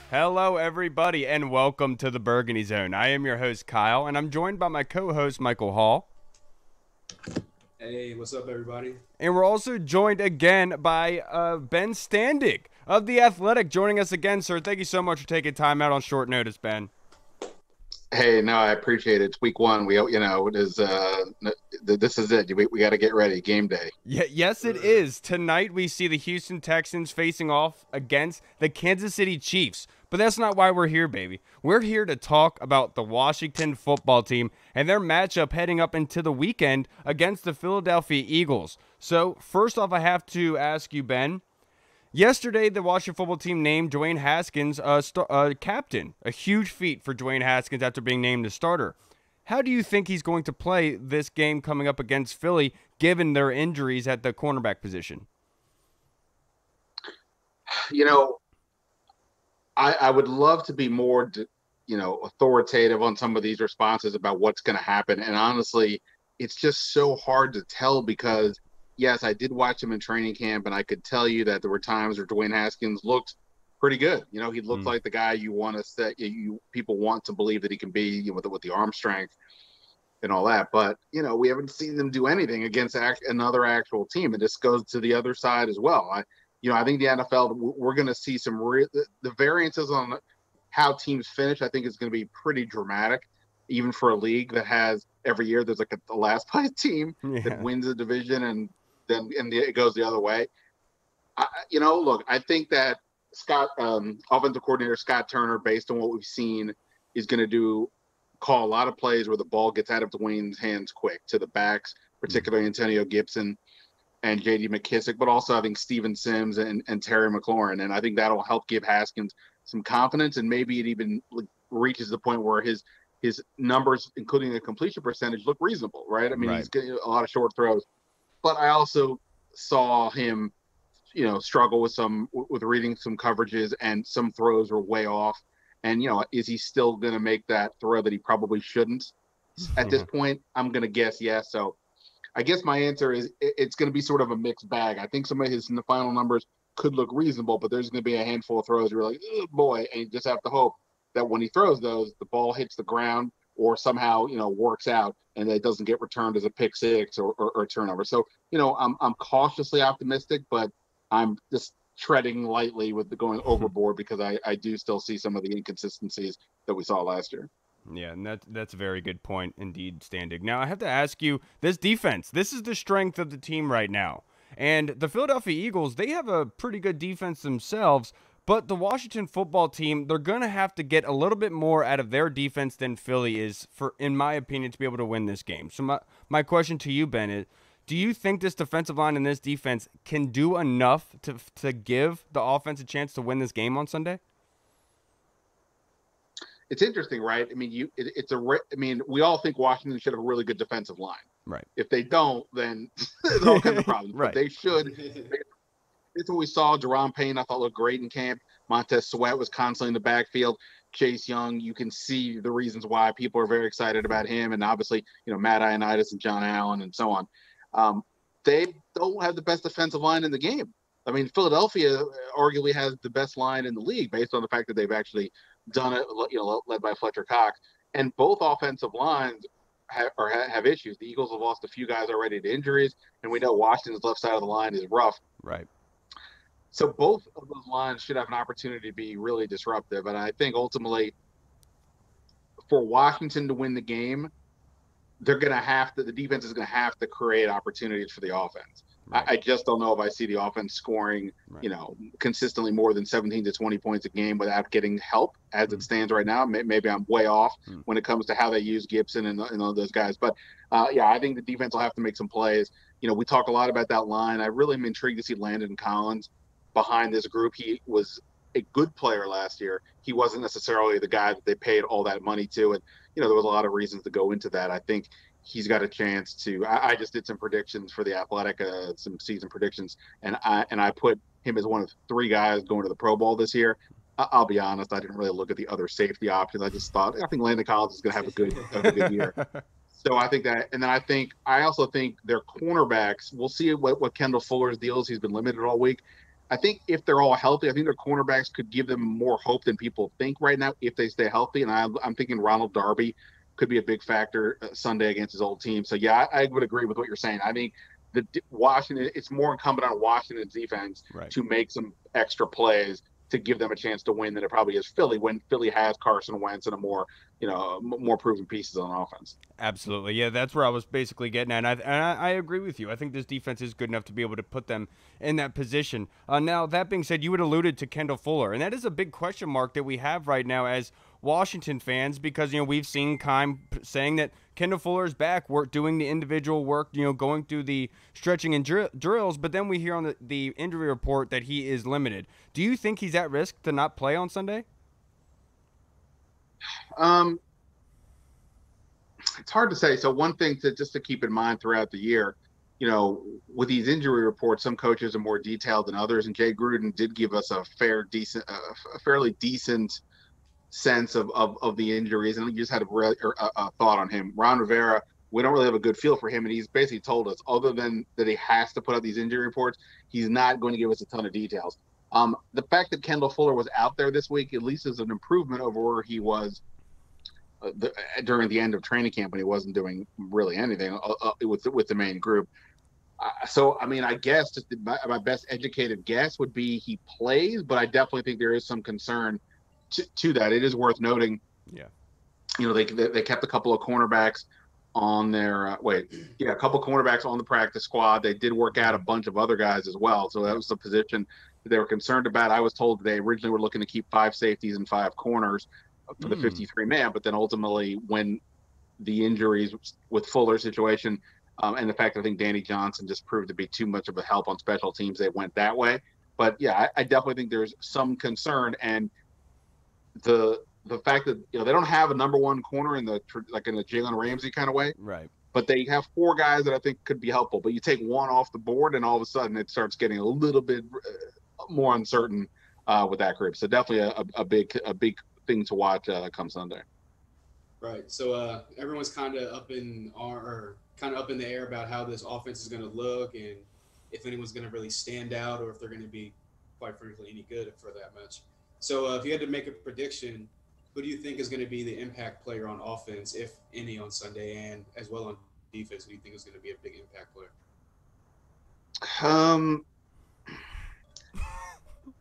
Hello, everybody, and welcome to the Burgundy Zone. I am your host, Kyle, and I'm joined by my co-host, Michael Hall. Hey, what's up, everybody? And we're also joined again by Ben Standig of The Athletic, joining us again, sir. Thank you so much for taking time out on short notice, Ben. Hey, no, I appreciate it. It's week one. It is this is it. We got to get ready. Game day. Yeah, yes, it is. Tonight we see the Houston Texans facing off against the Kansas City Chiefs. But that's not why we're here, baby. We're here to talk about the Washington football team and their matchup heading up into the weekend against the Philadelphia Eagles. So, first off, I have to ask you, Ben. Yesterday, the Washington football team named Dwayne Haskins captain. A huge feat for Dwayne Haskins after being named a starter. How do you think he's going to play this game coming up against Philly, given their injuries at the cornerback position? You know, I would love to be more, authoritative on some of these responses about what's going to happen. And honestly, it's just so hard to tell because, yes, I did watch him in training camp, and I could tell you that there were times where Dwayne Haskins looked pretty good. You know, he looked like the guy you want to set. People want to believe that he can be, with the arm strength and all that. But we haven't seen them do anything against another actual team, and this goes to the other side as well. I think the NFL, we're going to see some the variances on how teams finish. I think is going to be pretty dramatic, even for a league that has every year there's like the last place team that wins the division and then it goes the other way. Look, I think that offensive coordinator Scott Turner, based on what we've seen, is going to call a lot of plays where the ball gets out of Dwayne's hands quick to the backs, particularly Antonio Gibson and J.D. McKissick, but also I think Steven Sims and Terry McLaurin. And I think that'll help give Haskins some confidence, and maybe it even reaches the point where his numbers, including the completion percentage, look reasonable, right? I mean, He's getting a lot of short throws. But I also saw him, struggle with reading some coverages, and some throws were way off. And, is he still going to make that throw that he probably shouldn't? At this point, I'm going to guess yes. So I guess my answer is it's going to be sort of a mixed bag. I think some of his final numbers could look reasonable, but there's going to be a handful of throws where you're like, oh boy, and you just have to hope that when he throws those, the ball hits the ground or somehow, works out and it doesn't get returned as a pick six or a turnover. So, I'm cautiously optimistic, but I'm just treading lightly with the going overboard because I do still see some of the inconsistencies that we saw last year. Yeah, and that's a very good point indeed, Standig. Now, I have to ask you, this defense, this is the strength of the team right now. And the Philadelphia Eagles, they have a pretty good defense themselves, but the Washington football team, they're going to have to get a little bit more out of their defense than Philly is, in my opinion, to be able to win this game. So my question to you, Ben, is do you think this defensive line and this defense can do enough to give the offense a chance to win this game on Sunday? It's interesting, right? I mean, we all think Washington should have a really good defensive line. Right. If they don't, then there's all kinds of problems. Right. But they should. It's what we saw. Jerome Payne, I thought, looked great in camp. Montez Sweat was constantly in the backfield. Chase Young, you can see the reasons why people are very excited about him. And obviously, Matt Ioannidis and John Allen and so on. They don't have the best defensive line in the game. I mean, Philadelphia arguably has the best line in the league based on the fact that they've actually done it, led by Fletcher Cox. And both offensive lines have issues. The Eagles have lost a few guys already to injuries, and we know Washington's left side of the line is rough. Right. So both of those lines should have an opportunity to be really disruptive. And I think ultimately for Washington to win the game, the defense is going to have to create opportunities for the offense. Right. I just don't know if I see the offense scoring, consistently more than 17 to 20 points a game without getting help as it stands right now. Maybe I'm way off when it comes to how they use Gibson and all those guys. But, I think the defense will have to make some plays. We talk a lot about that line. I really am intrigued to see Landon Collins behind this group. He was a good player last year. He wasn't necessarily the guy that they paid all that money to. And, there was a lot of reasons to go into that. I think he's got a chance to. I just did some predictions for the Athletic, some season predictions, and I put him as one of three guys going to the Pro Bowl this year. I'll be honest, I didn't really look at the other safety options. I think Landon Collins is going to have a good year. So I think that, and then I also think their cornerbacks. We'll see what Kendall Fuller's deal is. He's been limited all week. I think if they're all healthy, I think their cornerbacks could give them more hope than people think right now if they stay healthy. And I'm thinking Ronald Darby could be a big factor Sunday against his old team. So yeah, I would agree with what you're saying. I think the Washington, it's more incumbent on Washington's defense Right. to make some extra plays to give them a chance to win than it probably is Philly when Philly has Carson Wentz and a more, more proven pieces on offense. Absolutely. Yeah, that's where I was basically getting at. And I agree with you. I think this defense is good enough to be able to put them in that position. Now, that being said, you had alluded to Kendall Fuller, and that is a big question mark that we have right now as Washington fans because, we've seen Keim saying that Kendall Fuller is back, doing the individual work, going through the stretching and drills, but then we hear on the injury report that he is limited. Do you think he's at risk to not play on Sunday? It's hard to say. So one thing to keep in mind throughout the year, with these injury reports, some coaches are more detailed than others, and Jay Gruden did give us a fairly decent sense of the injuries, and he just had a thought on him. Ron Rivera, we don't really have a good feel for him, and he's basically told us, other than that he has to put out these injury reports, he's not going to give us a ton of details. The fact that Kendall Fuller was out there this week at least is an improvement over where he was during the end of training camp when he wasn't doing really anything with the main group. So, I mean, I guess just my best educated guess would be he plays, but I definitely think there is some concern to that. It is worth noting. Yeah. They kept a couple of cornerbacks on their a couple of cornerbacks on the practice squad. They did work out a bunch of other guys as well. So that was the position that they were concerned about. I was told they originally were looking to keep 5 safeties and 5 corners for the 53 man, but then ultimately when the injuries with Fuller's situation and the fact that I think Danny Johnson just proved to be too much of a help on special teams, they went that way. But yeah, I definitely think there's some concern, and the fact that they don't have a number one corner in the Jalen Ramsey kind of way, right? But they have 4 guys that I think could be helpful. But you take one off the board, and all of a sudden it starts getting a little bit more uncertain with that group. So definitely a big thing to watch come Sunday. Right. So everyone's kind of up in the air about how this offense is going to look and if anyone's going to really stand out or if they're going to be, quite frankly, any good for that much. So if you had to make a prediction, who do you think is going to be the impact player on offense, if any, on Sunday, and as well on defense? Who do you think is going to be a big impact player?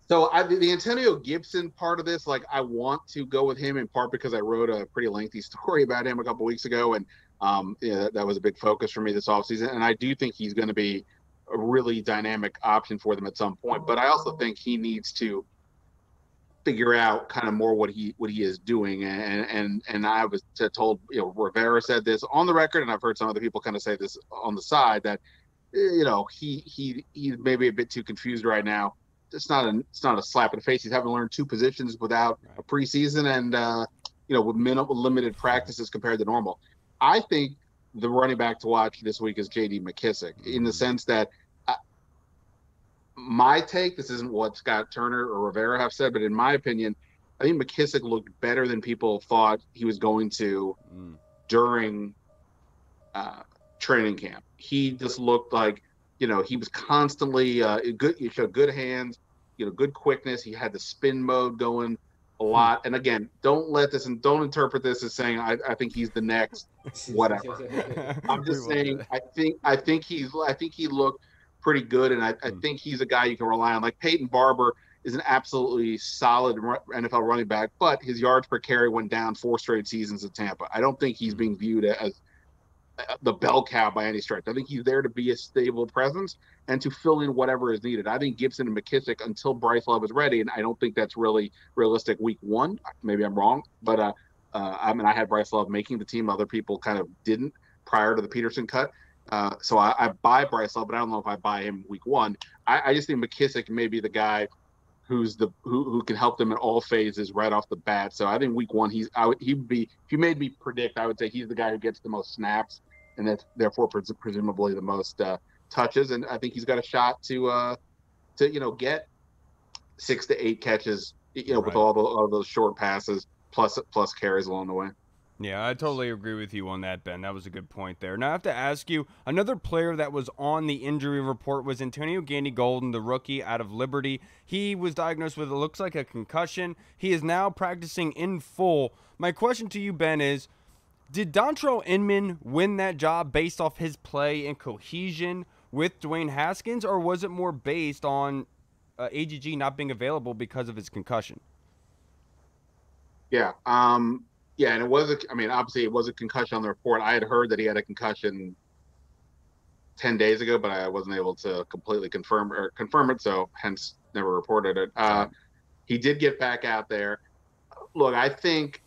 So the Antonio Gibson part of this, I want to go with him in part because I wrote a pretty lengthy story about him a couple weeks ago, and that was a big focus for me this offseason. And I do think he's going to be a really dynamic option for them at some point. But I also think he needs to figure out kind of more what he is doing. And I was told, Rivera said this on the record, and I've heard some other people kind of say this on the side that, he's maybe a bit too confused right now. It's not a slap in the face. He's having to learn 2 positions without a preseason and with limited practices compared to normal. I think the running back to watch this week is J.D. McKissick in the sense that my take, this isn't what Scott Turner or Rivera have said, but in my opinion, I think McKissick looked better than people thought he was going to during training camp. He just looked like, he was constantly good. He showed good hands, good quickness. He had the spin mode going a lot. And again, don't interpret this as saying I think he's the next whatever. I'm just saying I think he looked pretty good, and I think he's a guy you can rely on. Like Peyton Barber is an absolutely solid NFL running back, but his yards per carry went down 4 straight seasons at Tampa. I don't think he's being viewed as the bell cow by any stretch. I think he's there to be a stable presence and to fill in whatever is needed. I think Gibson and McKissick until Bryce Love is ready, and I don't think that's really realistic week 1. Maybe I'm wrong, but I had Bryce Love making the team. Other people kind of didn't prior to the Peterson cut. So I buy Bryce Love, but I don't know if I buy him week 1. I just think McKissick may be the guy who can help them in all phases right off the bat. So I think week 1 he would be, if you made me predict, I would say he's the guy who gets the most snaps and that's therefore presumably the most touches. And I think he's got a shot to get 6 to 8 catches, with all those short passes plus carries along the way. Yeah, I totally agree with you on that, Ben. That was a good point there. Now I have to ask you, another player that was on the injury report was Antonio Gandy Golden, the rookie out of Liberty. He was diagnosed with, it looks like, a concussion. He is now practicing in full. My question to you, Ben, is did Dontrell Inman win that job based off his play and cohesion with Dwayne Haskins, or was it more based on AGG not being available because of his concussion? Yeah. Yeah, and it was I mean, obviously it was a concussion on the report. I had heard that he had a concussion 10 days ago, but I wasn't able to completely confirm it, so hence never reported it. He did get back out there. Look, I think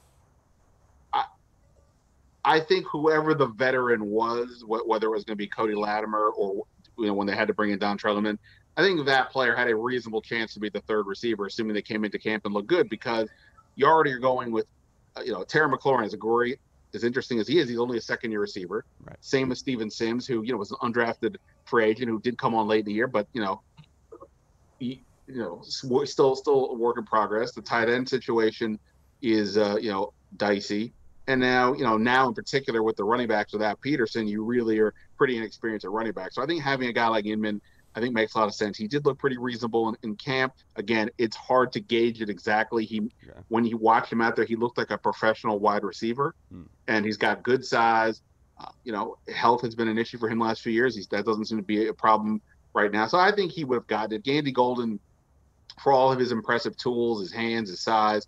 whoever the veteran was, whether it was going to be Cody Latimer or when they had to bring in Don Trelleman, I think that player had a reasonable chance to be the third receiver, assuming they came into camp and looked good, because you already are going with, Terry McLaurin is as interesting as he is. He's only a second-year receiver. Right. Same as Steven Sims, who was an undrafted free agent who did come on late in the year, but still a work in progress. The tight end situation is dicey. And now in particular with the running backs without Peterson, you really are pretty inexperienced at running back. So I think having a guy like Inman, I think makes a lot of sense. He did look pretty reasonable in camp. Again, it's hard to gauge it exactly. When you watch him out there, he looked like a professional wide receiver, and he's got good size. Health has been an issue for him last few years. That doesn't seem to be a problem right now. So I think he would have gotten it. Gandy Golden, for all of his impressive tools, his hands, his size,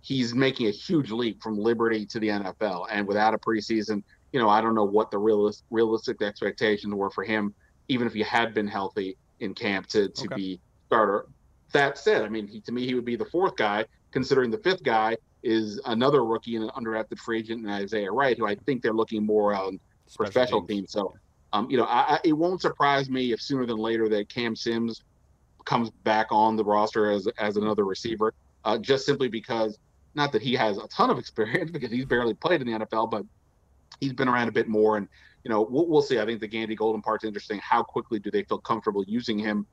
he's making a huge leap from Liberty to the NFL. And without a preseason, I don't know what the realistic expectations were for him, even if he had been healthy in camp to be starter. That said, I mean, to me, he would be the fourth guy, considering the fifth guy is another rookie and an undrafted free agent in Isaiah Wright, who I think they're looking more on for special teams. So, it won't surprise me if sooner than later that Cam Sims comes back on the roster as another receiver, just simply because, not that he has a ton of experience because he's barely played in the NFL, but he's been around a bit more. And, we'll see. I think the Gandy Golden part's interesting. How quickly do they feel comfortable using him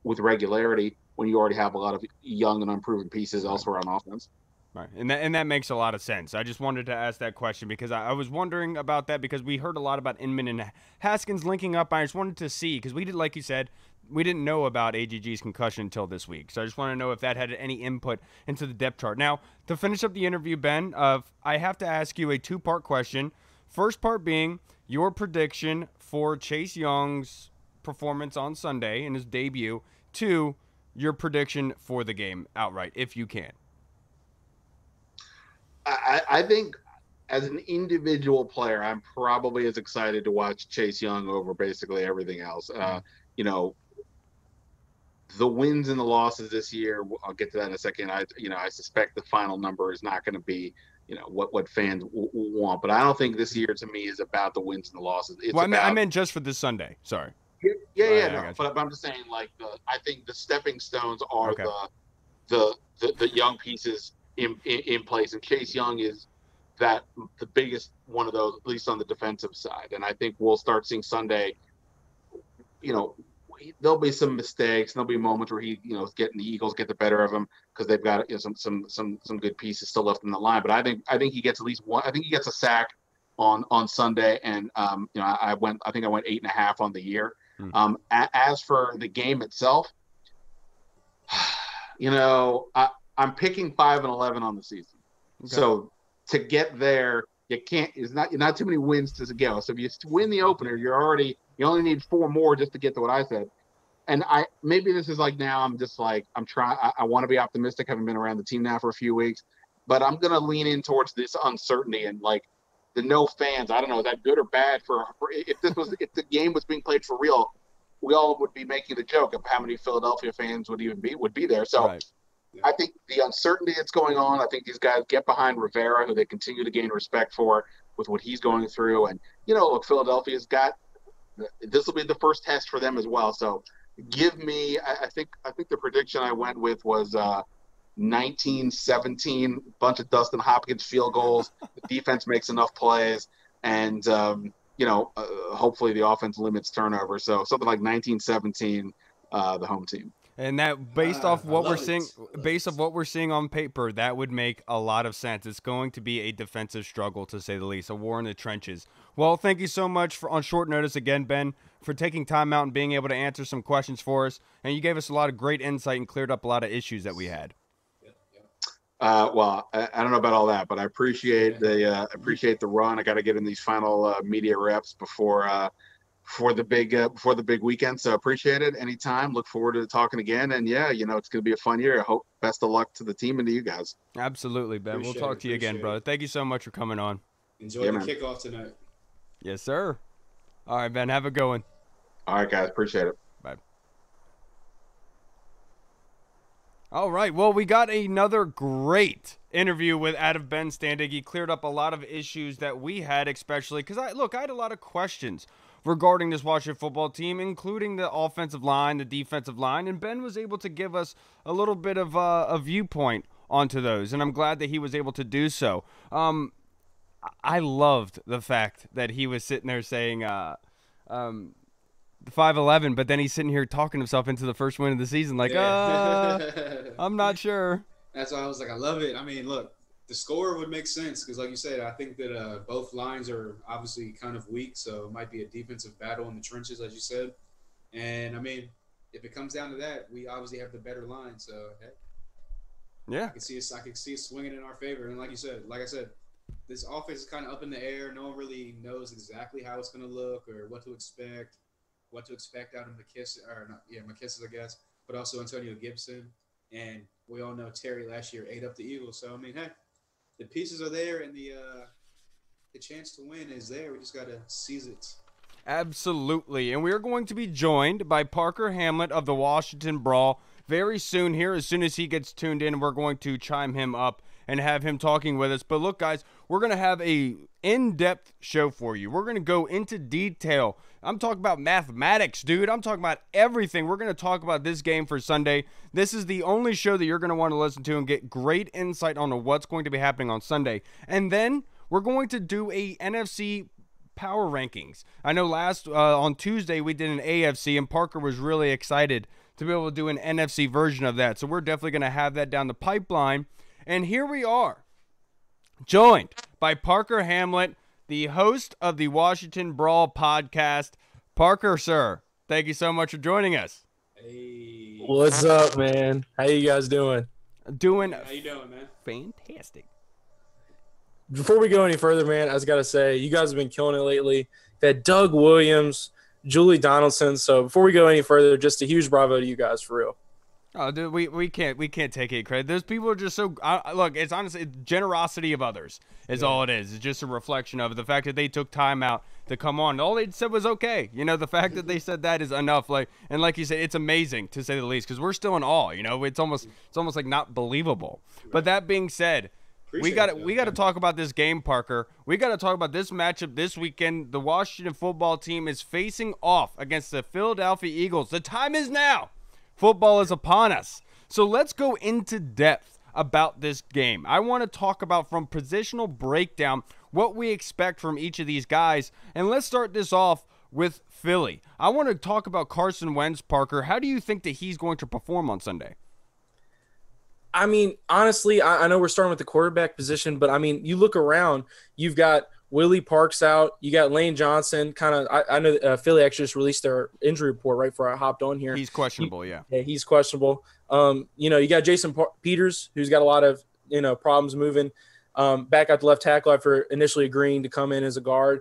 with regularity when you already have a lot of young and unproven pieces elsewhere on offense? Right, and that makes a lot of sense. I just wanted to ask that question because I was wondering about that, because we heard a lot about Inman and Haskins linking up. I just wanted to see, because we did, like you said, we didn't know about AGG's concussion until this week. So I just want to know if that had any input into the depth chart. Now, to finish up the interview, Ben, I have to ask you a two-part question. First part being your prediction for Chase Young's performance on Sunday in his debut. Two, your prediction for the game outright, if you can. I think as an individual player, I'm probably as excited to watch Chase Young over basically everything else. The wins and the losses this year, I'll get to that in a second. I suspect the final number is not going to be, what fans want. But I don't think this year to me is about the wins and the losses. I meant just for this Sunday. Sorry. Yeah. But I'm just saying, I think the stepping stones are the young pieces in place, and Chase Young is the biggest one of those, at least on the defensive side. And I think we'll start seeing Sunday. There'll be some mistakes. There'll be moments where the Eagles get the better of him because they've got some good pieces still left in the line. But I think he gets at least one. I think he gets a sack on Sunday, and I went 8.5 on the year. As for the game itself, I'm picking 5-11 on the season. Okay. So to get there, not too many wins to go. So if you win the opener, you only need 4 more just to get to what I said. And maybe this is now I'm just I'm trying. I want to be optimistic. Having been around the team now for a few weeks, but I'm gonna lean in towards this uncertainty and the no fans. I don't know, is that good or bad for if the game was being played for real, we all would be making the joke of how many Philadelphia fans would be there. So. Right. I think the uncertainty that's going on, I think these guys get behind Rivera, who they continue to gain respect for with what he's going through. And, look, Philadelphia's this will be the first test for them as well. So give me, I think the prediction I went with was 19-17, bunch of Dustin Hopkins field goals. The defense makes enough plays, and, hopefully the offense limits turnovers. So something like 19-17, the home team. And that, based off what we're seeing, based off what we're seeing on paper, that would make a lot of sense. It's going to be a defensive struggle, to say the least, a war in the trenches. Well, thank you so much on short notice again, Ben, for taking time out and being able to answer some questions for us. And you gave us a lot of great insight and cleared up a lot of issues that we had. Well, I don't know about all that, but I appreciate the run. I got to get in these final media reps before the big weekend. So appreciate it. Anytime. Look forward to talking again. And yeah, it's going to be a fun year. I hope best of luck to the team and to you guys. Absolutely, Ben. We'll talk to you again, brother. Thank you so much for coming on. Enjoy the kickoff tonight. Yes, sir. All right, Ben. Have a good one. All right, guys. Appreciate it. Bye. All right. Well, we got another great interview with Ben Standig. He cleared up a lot of issues that we had, especially because I had a lot of questions regarding this Washington football team, including the offensive line, the defensive line, and Ben was able to give us a little bit of a viewpoint onto those, and I'm glad that he was able to do so. I loved the fact that he was sitting there saying 5-11, but then he's sitting here talking himself into the first win of the season, like, I'm not sure. That's why I was like, I love it. I mean, look, the score would make sense because, like you said, I think that both lines are obviously kind of weak, so it might be a defensive battle in the trenches, as you said. And, I mean, if it comes down to that, we obviously have the better line. So, hey, yeah, I can see it swinging in our favor. And like I said, this offense is kind of up in the air. No one really knows exactly how it's going to look or what to expect out of McKissick, I guess, but also Antonio Gibson. And we all know Terry last year ate up the Eagles. So, I mean, hey, the pieces are there, and the chance to win is there. We just got to seize it. Absolutely. And we are going to be joined by Parker Hamlett of the Washington Brawl very soon here. As soon as he gets tuned in, we're going to chime him up and have him talking with us. But look, guys, we're going to have a in-depth show for you. We're going to go into detail. I'm talking about mathematics, dude. I'm talking about everything. We're going to talk about this game for Sunday. This is the only show that you're going to want to listen to and get great insight on what's going to be happening on Sunday. And then we're going to do a NFC Power Rankings. I know on Tuesday we did an AFC, and Parker was really excited to be able to do an NFC version of that. So we're definitely going to have that down the pipeline. And here we are, joined by Parker Hamlett, the host of the Washington Brawl podcast. Parker, sir, thank you so much for joining us. Hey. What's up, man? How you guys doing? How you doing, man? Fantastic. Before we go any further, man, I just got to say, you guys have been killing it lately. You've had Doug Williams, Julie Donaldson. So before we go any further, just a huge bravo to you guys, for real. Oh, dude, we can't take any credit. Those people are just so look. It's honestly generosity of others is all it is. It's just a reflection of the fact that they took time out to come on. All they said was okay. The fact that they said that is enough. Like you said, it's amazing to say the least because we're still in awe. It's almost like not believable. Right. But that being said, we got to talk about this game, Parker. We got to talk about this matchup this weekend. The Washington football team is facing off against the Philadelphia Eagles. The time is now. Football is upon us. So let's go into depth about this game. I want to talk about from positional breakdown what we expect from each of these guys. And let's start this off with Philly. I want to talk about Carson Wentz, Parker. How do you think that he's going to perform on Sunday? I mean, honestly, I know we're starting with the quarterback position, but I mean, you look around, you've got Willie Parks out. You got Lane Johnson. I know Philly actually just released their injury report right before I hopped on here. He's questionable, yeah. Yeah, he's questionable. You got Jason Peters, who's got a lot of problems moving back out to left tackle after initially agreeing to come in as a guard.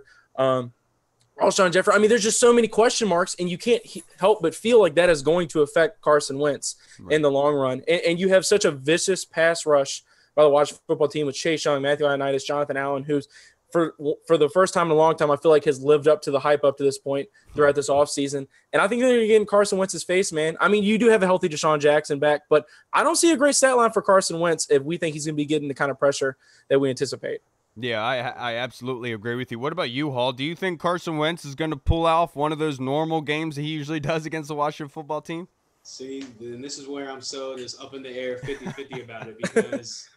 Alshon Jeffrey. I mean, there's just so many question marks, and you can't help but feel like that is going to affect Carson Wentz in the long run. And you have such a vicious pass rush by the Washington football team with Chase Young, Matthew Ioannidis, Jonathan Allen, who's for the first time in a long time, I feel like has lived up to the hype up to this point throughout this offseason. And I think they're getting Carson Wentz's face, man. I mean, you do have a healthy Deshaun Jackson back, but I don't see a great stat line for Carson Wentz if we think he's going to be getting the kind of pressure that we anticipate. Yeah, I absolutely agree with you. What about you, Hall? Do you think Carson Wentz is going to pull off one of those normal games that he usually does against the Washington football team? See, and this is where I'm so just up in the air 50-50 about it because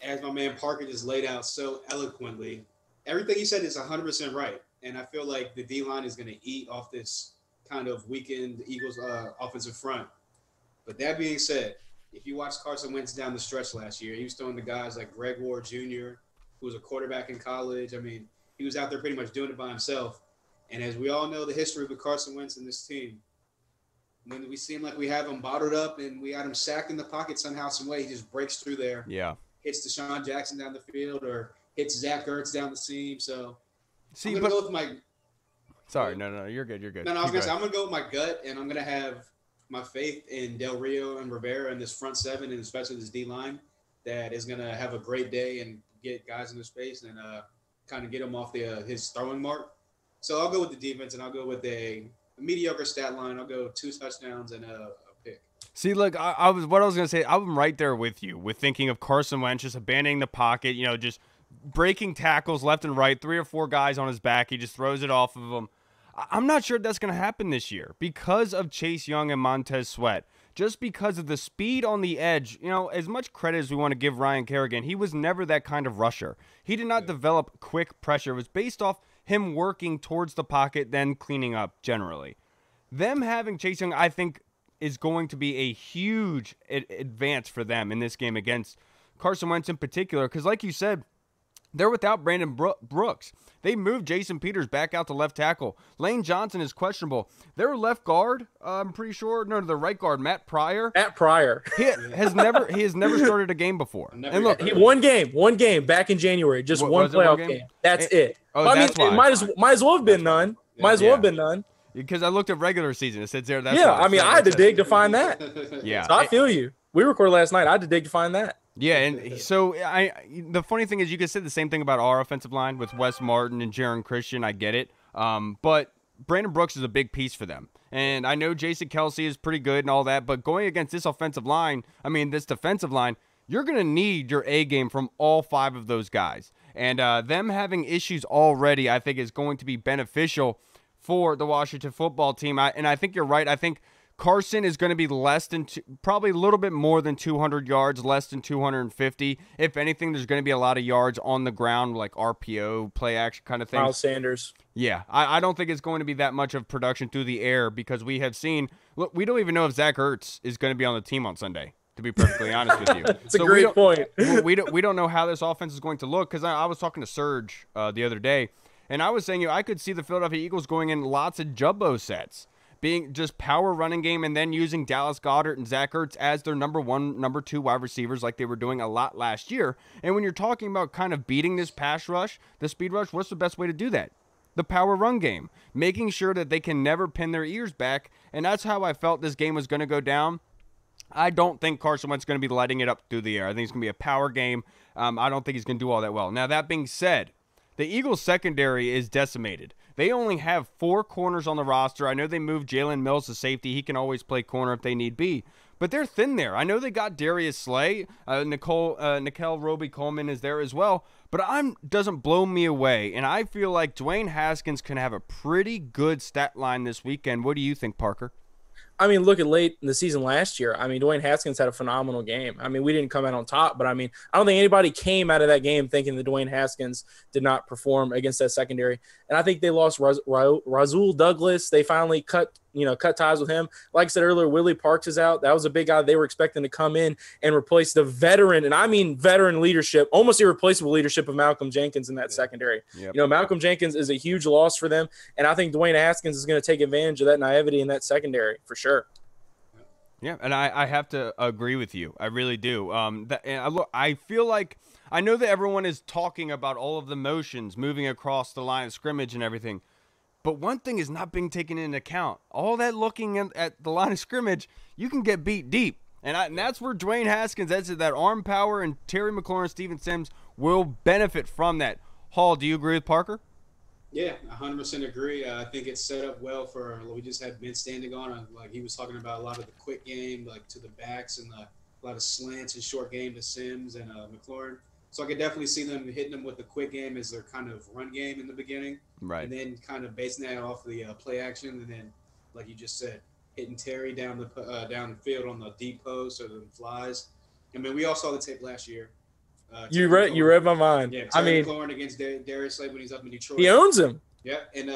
as my man Parker just laid out so eloquently, everything he said is 100% right. And I feel like the D-line is going to eat off this kind of weakened Eagles offensive front. But that being said, if you watch Carson Wentz down the stretch last year, he was throwing to guys like Greg Ward Jr., who was a quarterback in college. I mean, he was out there pretty much doing it by himself. And as we all know, the history with Carson Wentz and this team, when we seem like we have him bottled up and we got him sacked in the pocket somehow, some way, he just breaks through there. Yeah. Hits Deshaun Jackson down the field or hits Zach Ertz down the seam. So See, I'm going to go with my – Sorry, no, you're good. No, I was going to say I'm going to go with my gut, and I'm going to have my faith in Del Rio and Rivera and this front seven, and especially this D-line, that is going to have a great day and get guys in the space and kind of get him off his throwing mark. So I'll go with the defense, and I'll go with a mediocre stat line. I'll go 2 touchdowns and a pick. See, look, I was going to say, I'm right there with you with thinking of Carson Wentz just abandoning the pocket, just breaking tackles left and right, 3 or 4 guys on his back. He just throws it off of them. I'm not sure that's going to happen this year because of Chase Young and Montez Sweat. Just because of the speed on the edge, as much credit as we want to give Ryan Kerrigan, he was never that kind of rusher. He did not develop quick pressure. It was based off him working towards the pocket, then cleaning up generally. Them having Chase Young, I think, is going to be a huge advance for them in this game against Carson Wentz in particular. Because like you said, they're without Brandon Brooks. They moved Jason Peters back out to left tackle. Lane Johnson is questionable. Their left guard, I'm pretty sure, no, the right guard, Matt Pryor. He has never started a game before. And look, he one game back in January, just one playoff game. That's it. That's why. It might as well have been none. Might as well have been none. Because I looked at regular season. It said there. That's I had to dig to find that. Yeah. So I feel you. We recorded last night. I had to dig to find that. Yeah, and so the funny thing is you could say the same thing about our offensive line with Wes Martin and Jaron Christian. I get it. But Brandon Brooks is a big piece for them. And I know Jason Kelsey is pretty good and all that, but going against this offensive line, this defensive line, you're going to need your A game from all 5 of those guys. And them having issues already, I think, is going to be beneficial for the Washington football team. And I think you're right. I think Carson is going to be probably a little bit more than 200 yards, less than 250. If anything, there's going to be a lot of yards on the ground, like RPO, play action kind of thing. Miles Sanders. Yeah, I don't think it's going to be that much of production through the air because we have seen – look, we don't even know if Zach Ertz is going to be on the team on Sunday, to be perfectly honest with you. It's a great point. we don't know how this offense is going to look because I was talking to Serge the other day, and I was saying I could see the Philadelphia Eagles going in lots of jumbo sets, being just power running game and then using Dallas Goedert and Zach Ertz as their number 1, number 2 wide receivers like they were doing a lot last year. And when you're talking about kind of beating this pass rush, the speed rush, what's the best way to do that? The power run game, making sure that they can never pin their ears back. And that's how I felt this game was going to go down. I don't think Carson Wentz is going to be lighting it up through the air. I think it's going to be a power game. I don't think he's going to do all that well. Now, that being said, the Eagles secondary is decimated. They only have 4 corners on the roster. I know they moved Jalen Mills to safety. He can always play corner if they need be. But they're thin there. I know they got Darius Slay. Nicole Roby-Coleman is there as well. But doesn't blow me away. And I feel like Dwayne Haskins can have a pretty good stat line this weekend. What do you think, Parker? Look at late in the season last year. Dwayne Haskins had a phenomenal game. We didn't come out on top, but I don't think anybody came out of that game thinking that Dwayne Haskins did not perform against that secondary. And I think they lost Rasul Douglas. They finally cut ties with him. Like I said earlier, Willie Parks is out. That was a big guy they were expecting to come in and replace the veteran, and I mean veteran leadership, almost irreplaceable leadership of Malcolm Jenkins in that secondary. Yep. Malcolm Jenkins is a huge loss for them, and I think Dwayne Haskins is going to take advantage of that naivety in that secondary for sure. Yeah, and I have to agree with you. I really do. I feel like I know that everyone is talking about all of the motions moving across the line of scrimmage and everything. But one thing is not being taken into account. All that looking at the line of scrimmage, you can get beat deep. And that's where Dwayne Haskins, that arm power, and Terry McLaurin, Steven Sims will benefit from that. Hall, do you agree with Parker? Yeah, 100% agree. I think it's set up well for – we just had Ben Standig on. He was talking about a lot of the quick game, to the backs, and a lot of slants and short game to Sims and McLaurin. So I could definitely see them hitting them with the quick game as their kind of run game in the beginning. Right. And then kind of basing that off the play action. And then, like you just said, hitting Terry down the field on the deep post or the flies. We all saw the tape last year. You read my mind. Yeah, Terry McLaurin against Darius Slay when he's up in Detroit. He owns him. Yeah, and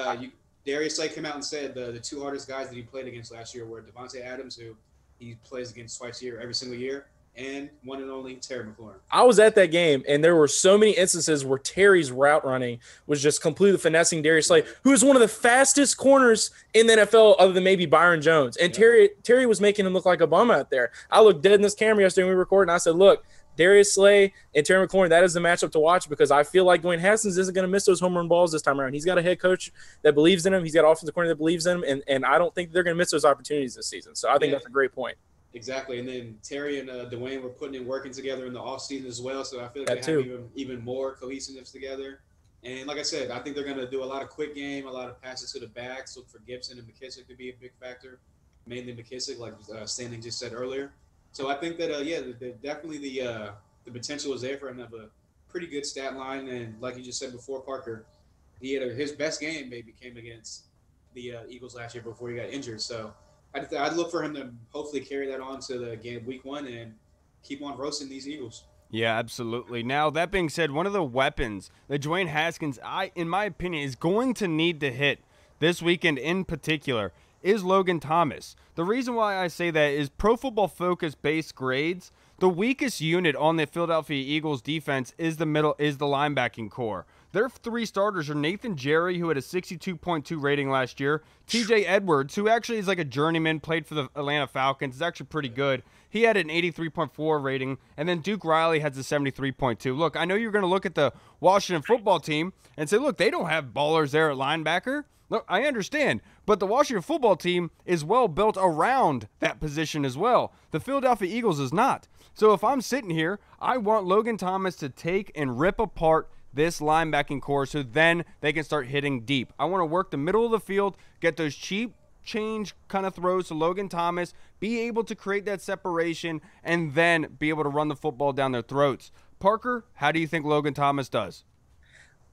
Darius Slay came out and said the 2 hardest guys that he played against last year were Devontae Adams, who he plays against twice a year, every single year, and one and only Terry McLaurin. I was at that game, and there were so many instances where Terry's route running was just completely finessing Darius Slay, who is one of the fastest corners in the NFL other than maybe Byron Jones. And Terry was making him look like a bum out there. I looked dead in this camera yesterday when we recorded, and I said, look, Darius Slay and Terry McLaurin, that is the matchup to watch because I feel like Dwayne Haskins isn't going to miss those home run balls this time around. He's got a head coach that believes in him. He's got an offensive coordinator that believes in him, and I don't think they're going to miss those opportunities this season. So I think that's a great point. Exactly. And then Terry and Dwayne were putting in working together in the offseason as well. So I feel like they have even more cohesiveness together. And like I said, I think they're going to do a lot of quick game, a lot of passes to the backs. Look for Gibson and McKissick to be a big factor, mainly McKissick, like Standing just said earlier. So I think that, definitely the potential is there for him to have a pretty good stat line. And like you just said before, Parker, he had his best game maybe came against the Eagles last year before he got injured. So I'd look for him to hopefully carry that on to the game week 1 and keep on roasting these Eagles. Yeah, absolutely. Now, that being said, one of the weapons that Dwayne Haskins, in my opinion, is going to need to hit this weekend in particular is Logan Thomas. The reason why I say that is Pro Football Focus base grades. The weakest unit on the Philadelphia Eagles defense is the linebacking core. Their 3 starters are Nathan Jerry, who had a 62.2 rating last year. TJ Edwards, who actually is like a journeyman, played for the Atlanta Falcons, is actually pretty good. He had an 83.4 rating. And then Duke Riley has a 73.2. Look, I know you're going to look at the Washington football team and say, look, they don't have ballers there at linebacker. Look, I understand, but the Washington football team is well built around that position as well. The Philadelphia Eagles is not. So if I'm sitting here, I want Logan Thomas to take and rip apart this linebacking core so then they can start hitting deep. I want to work the middle of the field, get those cheap change kind of throws to Logan Thomas, be able to create that separation, and then be able to run the football down their throats. Parker, how do you think Logan Thomas does?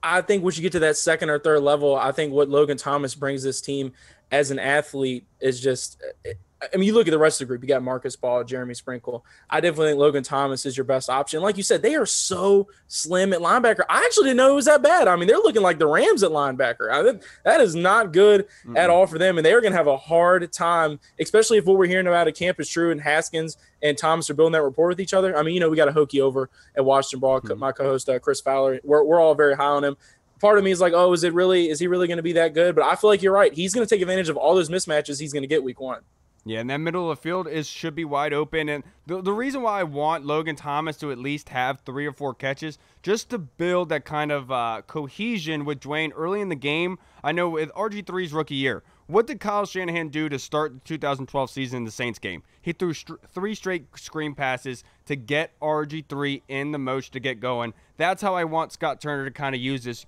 I think once you get to that second or third level, I think what Logan Thomas brings this team as an athlete is just – I mean, you look at the rest of the group. You got Marcus Ball, Jeremy Sprinkle. I definitely think Logan Thomas is your best option. Like you said, they are so slim at linebacker. I actually didn't know it was that bad. I mean, they're looking like the Rams at linebacker. That is not good at all for them, and they're going to have a hard time, especially if what we're hearing about at camp is true and Haskins and Thomas are building that rapport with each other. I mean, we got a Hokie over at Washington Brawl, my co-host Chris Fowler. We're all very high on him. Part of me is like, oh, is he really going to be that good? But I feel like you're right. He's going to take advantage of all those mismatches he's going to get week 1. Yeah, and that middle of the field should be wide open. And the reason why I want Logan Thomas to at least have 3 or 4 catches, just to build that kind of cohesion with Dwayne early in the game. I know with RG3's rookie year, what did Kyle Shanahan do to start the 2012 season in the Saints game? He threw 3 straight screen passes to get RG3 in the motion to get going. That's how I want Scott Turner to kind of use this.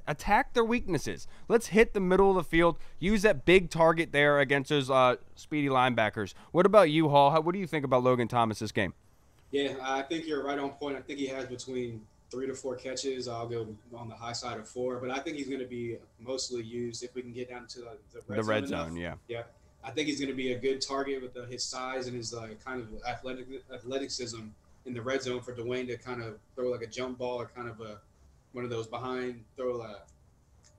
Attack their weaknesses. Let's hit the middle of the field. Use that big target there against those speedy linebackers. What about you, Hall? What do you think about Logan Thomas this game? Yeah, I think you're right on point. I think he has between 3 to 4 catches. I'll go on the high side of 4, but I think he's going to be mostly used if we can get down to the red zone. Yeah. I think he's going to be a good target with his size and his kind of athleticism in the red zone for Dwayne to kind of throw like a jump ball or kind of one of those behind throw.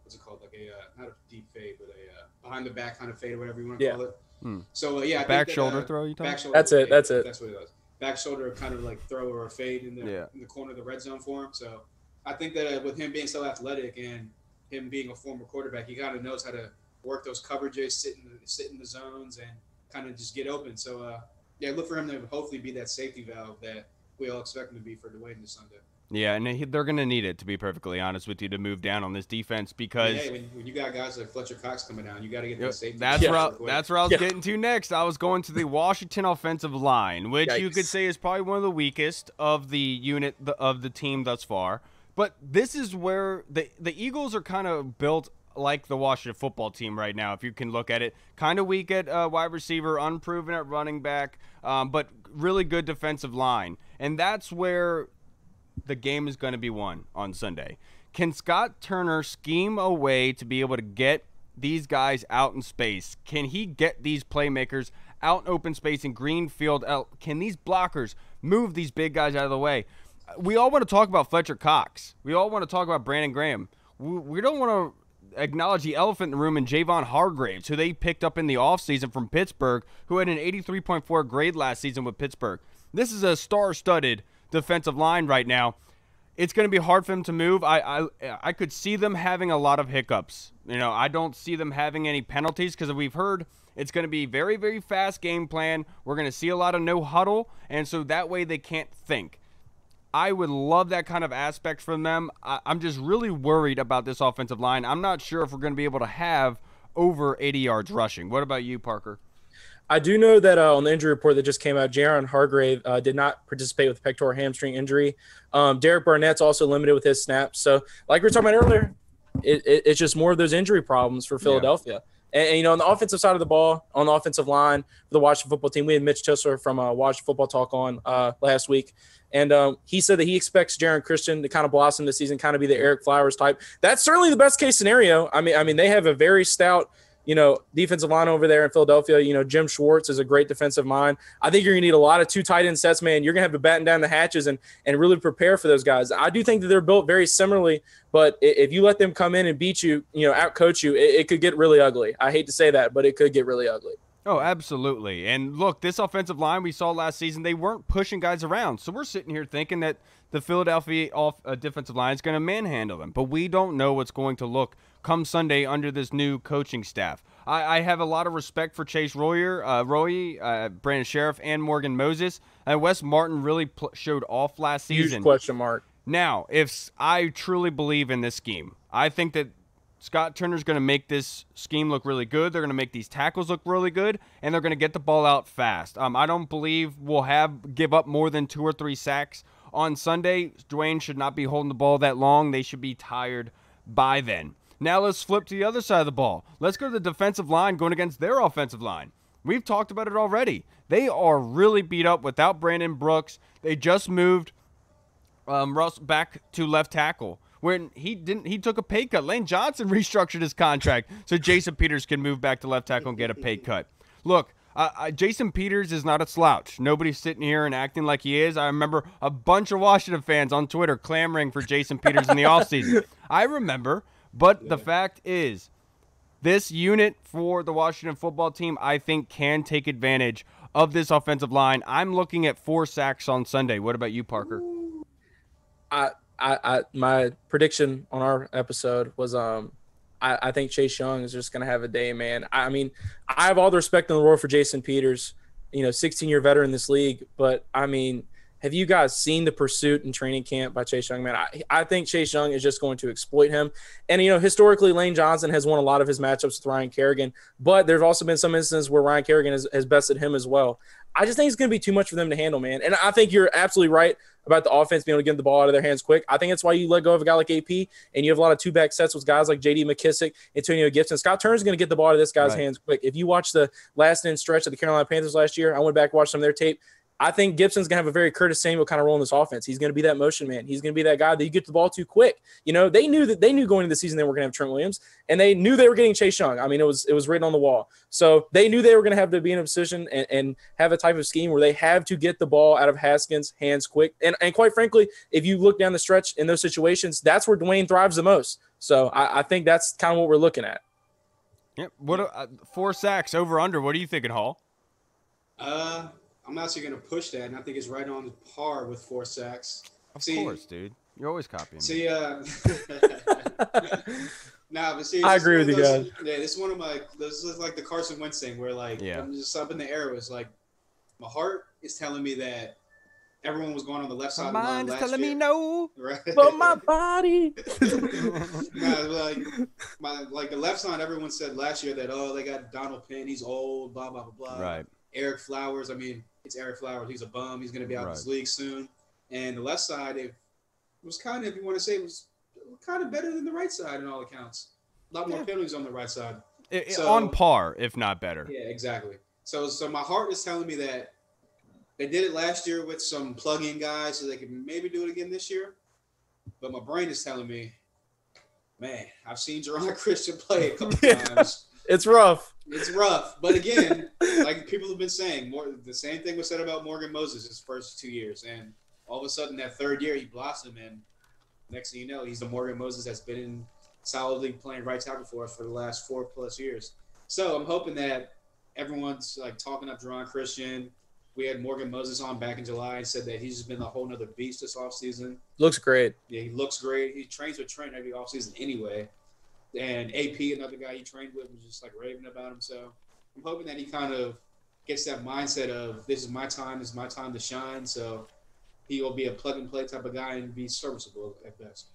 What's it called? Like not a deep fade, but a behind the back kind of fade or whatever you want to call it. So I think back shoulder throw. You talking? That's it. That's what it was. Back shoulder kind of like throw or a fade in the corner of the red zone for him. So I think that with him being so athletic and him being a former quarterback, he kind of knows how to work those coverages, sit in the zones, and kind of just get open. So look for him to hopefully be that safety valve that we all expect him to be for Dwayne this Sunday. Yeah, and they're going to need it, to be perfectly honest with you, to move down on this defense because when you got guys like Fletcher Cox coming down, you got to get that safety. That's where I was getting to next. I was going to the Washington offensive line, which you could say is probably one of the weakest of the unit of the team thus far. But this is where the Eagles are kind of built like the Washington football team right now, if you can look at it. Kind of weak at wide receiver, unproven at running back, but really good defensive line. And that's where the game is going to be won on Sunday. Can Scott Turner scheme a way to be able to get these guys out in space? Can he get these playmakers out in open space in green field? Can these blockers move these big guys out of the way? We all want to talk about Fletcher Cox. We all want to talk about Brandon Graham. We don't want to acknowledge the elephant in the room in Javon Hargraves, who they picked up in the offseason from Pittsburgh, who had an 83.4 grade last season with Pittsburgh. This is a star-studded defensive line right now. It's going to be hard for them to move. I could see them having a lot of hiccups. I don't see them having any penalties because we've heard it's going to be very, very fast game plan. We're going to see a lot of no huddle, and so that way they can't think. I would love that kind of aspect from them. I'm just really worried about this offensive line. I'm not sure if we're going to be able to have over 80 yards rushing. What about you, Parker? I do know that on the injury report that just came out, Jaron Hargrave did not participate with pectoral hamstring injury. Derek Barnett's also limited with his snaps. So like we were talking about earlier, it's just more of those injury problems for Philadelphia. Yeah. And on the offensive side of the ball, on the offensive line for the Washington football team, we had Mitch Tisler from Washington Football Talk on last week. And he said that he expects Jaron Christian to kind of blossom this season, kind of be the Eric Flowers type. That's certainly the best case scenario. I mean, they have a very stout defensive line over there in Philadelphia. Jim Schwartz is a great defensive mind. I think you're going to need a lot of 2 tight end sets, man. You're going to have to batten down the hatches and really prepare for those guys. I do think that they're built very similarly, but if you let them come in and beat you, out-coach you, it could get really ugly. I hate to say that, but it could get really ugly. Oh, absolutely. And look, this offensive line we saw last season, they weren't pushing guys around. So we're sitting here thinking that the Philadelphia defensive line is going to manhandle them. But we don't know what's going to look come Sunday under this new coaching staff. I have a lot of respect for Chase Royer, Brandon Sheriff, and Morgan Moses. Wes Martin really showed off last season. Huge question mark. Now, if I truly believe in this scheme, I think that Scott Turner's going to make this scheme look really good. They're going to make these tackles look really good, and they're going to get the ball out fast. I don't believe we'll give up more than 2 or 3 sacks on Sunday. Dwayne should not be holding the ball that long. They should be tired by then. Now let's flip to the other side of the ball. Let's go to the defensive line going against their offensive line. We've talked about it already. They are really beat up without Brandon Brooks. They just moved Russ back to left tackle. When he took a pay cut. Lane Johnson restructured his contract so Jason Peters can move back to left tackle and get a pay cut. Look, Jason Peters is not a slouch. Nobody's sitting here and acting like he is. I remember a bunch of Washington fans on Twitter clamoring for Jason Peters in the offseason. I remember, but the fact is, this unit for the Washington football team, I think, can take advantage of this offensive line. I'm looking at 4 sacks on Sunday. What about you, Parker? My prediction on our episode was I think Chase Young is just going to have a day, man. I mean, I have all the respect in the world for Jason Peters, 16-year veteran in this league. But, I mean, have you guys seen the pursuit in training camp by Chase Young, man? I think Chase Young is just going to exploit him. And, historically, Lane Johnson has won a lot of his matchups with Ryan Kerrigan. But there have also been some instances where Ryan Kerrigan has bested him as well. I just think it's going to be too much for them to handle, man. And I think you're absolutely right about the offense being able to get the ball out of their hands quick. I think that's why you let go of a guy like AP, and you have a lot of 2-back sets with guys like J.D. McKissick, Antonio Gibson. Scott Turner's going to get the ball out of this guy's hands quick. If you watch the last end stretch of the Carolina Panthers last year, I went back and watched some of their tape. I think Gibson's going to have a very Curtis Samuel kind of role in this offense. He's going to be that motion man. He's going to be that guy that you get the ball to quick. They knew going into the season they were going to have Trent Williams, and they knew they were getting Chase Young. I mean, it was written on the wall. So they knew they were going to have to be in a position and have a type of scheme where they have to get the ball out of Haskins' hands quick. And quite frankly, if you look down the stretch in those situations, that's where Dwayne thrives the most. So I think that's kind of what we're looking at. Yep. What 4 sacks over under? What are you thinking, Hall? I'm actually going to push that, and I think it's right on par with 4 sacks. Of course, dude. You're always copying me. See, I agree with you guys. Yeah, this is one of my – this is like the Carson Wentz thing where, I'm just up in the air. It was like my heart is telling me that everyone was going on the left side of the line last year. My mind is telling me no, right? But my body. Like the left side, everyone said last year that, they got Donald Penn. He's old, blah, blah, blah, blah. Right. Eric Flowers, it's Eric Flowers. He's a bum. He's going to be out of this league soon. And the left side, it was kind of, if you want to say, it was kind of better than the right side in all accounts. A lot more penalties on the right side. On par, if not better. Yeah, exactly. So my heart is telling me that they did it last year with some plug-in guys so they could maybe do it again this year. But my brain is telling me, man, I've seen Jerron Christian play a couple times. It's rough. It's rough. But again, like people have been saying, the same thing was said about Morgan Moses his first 2 years. And all of a sudden, that third year, he blossomed. And next thing you know, he's the Morgan Moses that's been in solidly playing right tackle for us for the last 4+ years. So I'm hoping that everyone's like talking up Jerron Christian. We had Morgan Moses on back in July and said that he's just been a whole nother beast this offseason. Looks great. Yeah, he looks great. He trains with Trent every offseason anyway. And AP, another guy he trained with, was just like raving about him. So I'm hoping that he kind of gets that mindset of this is my time to shine. So he will be a plug-and-play type of guy and be serviceable at best.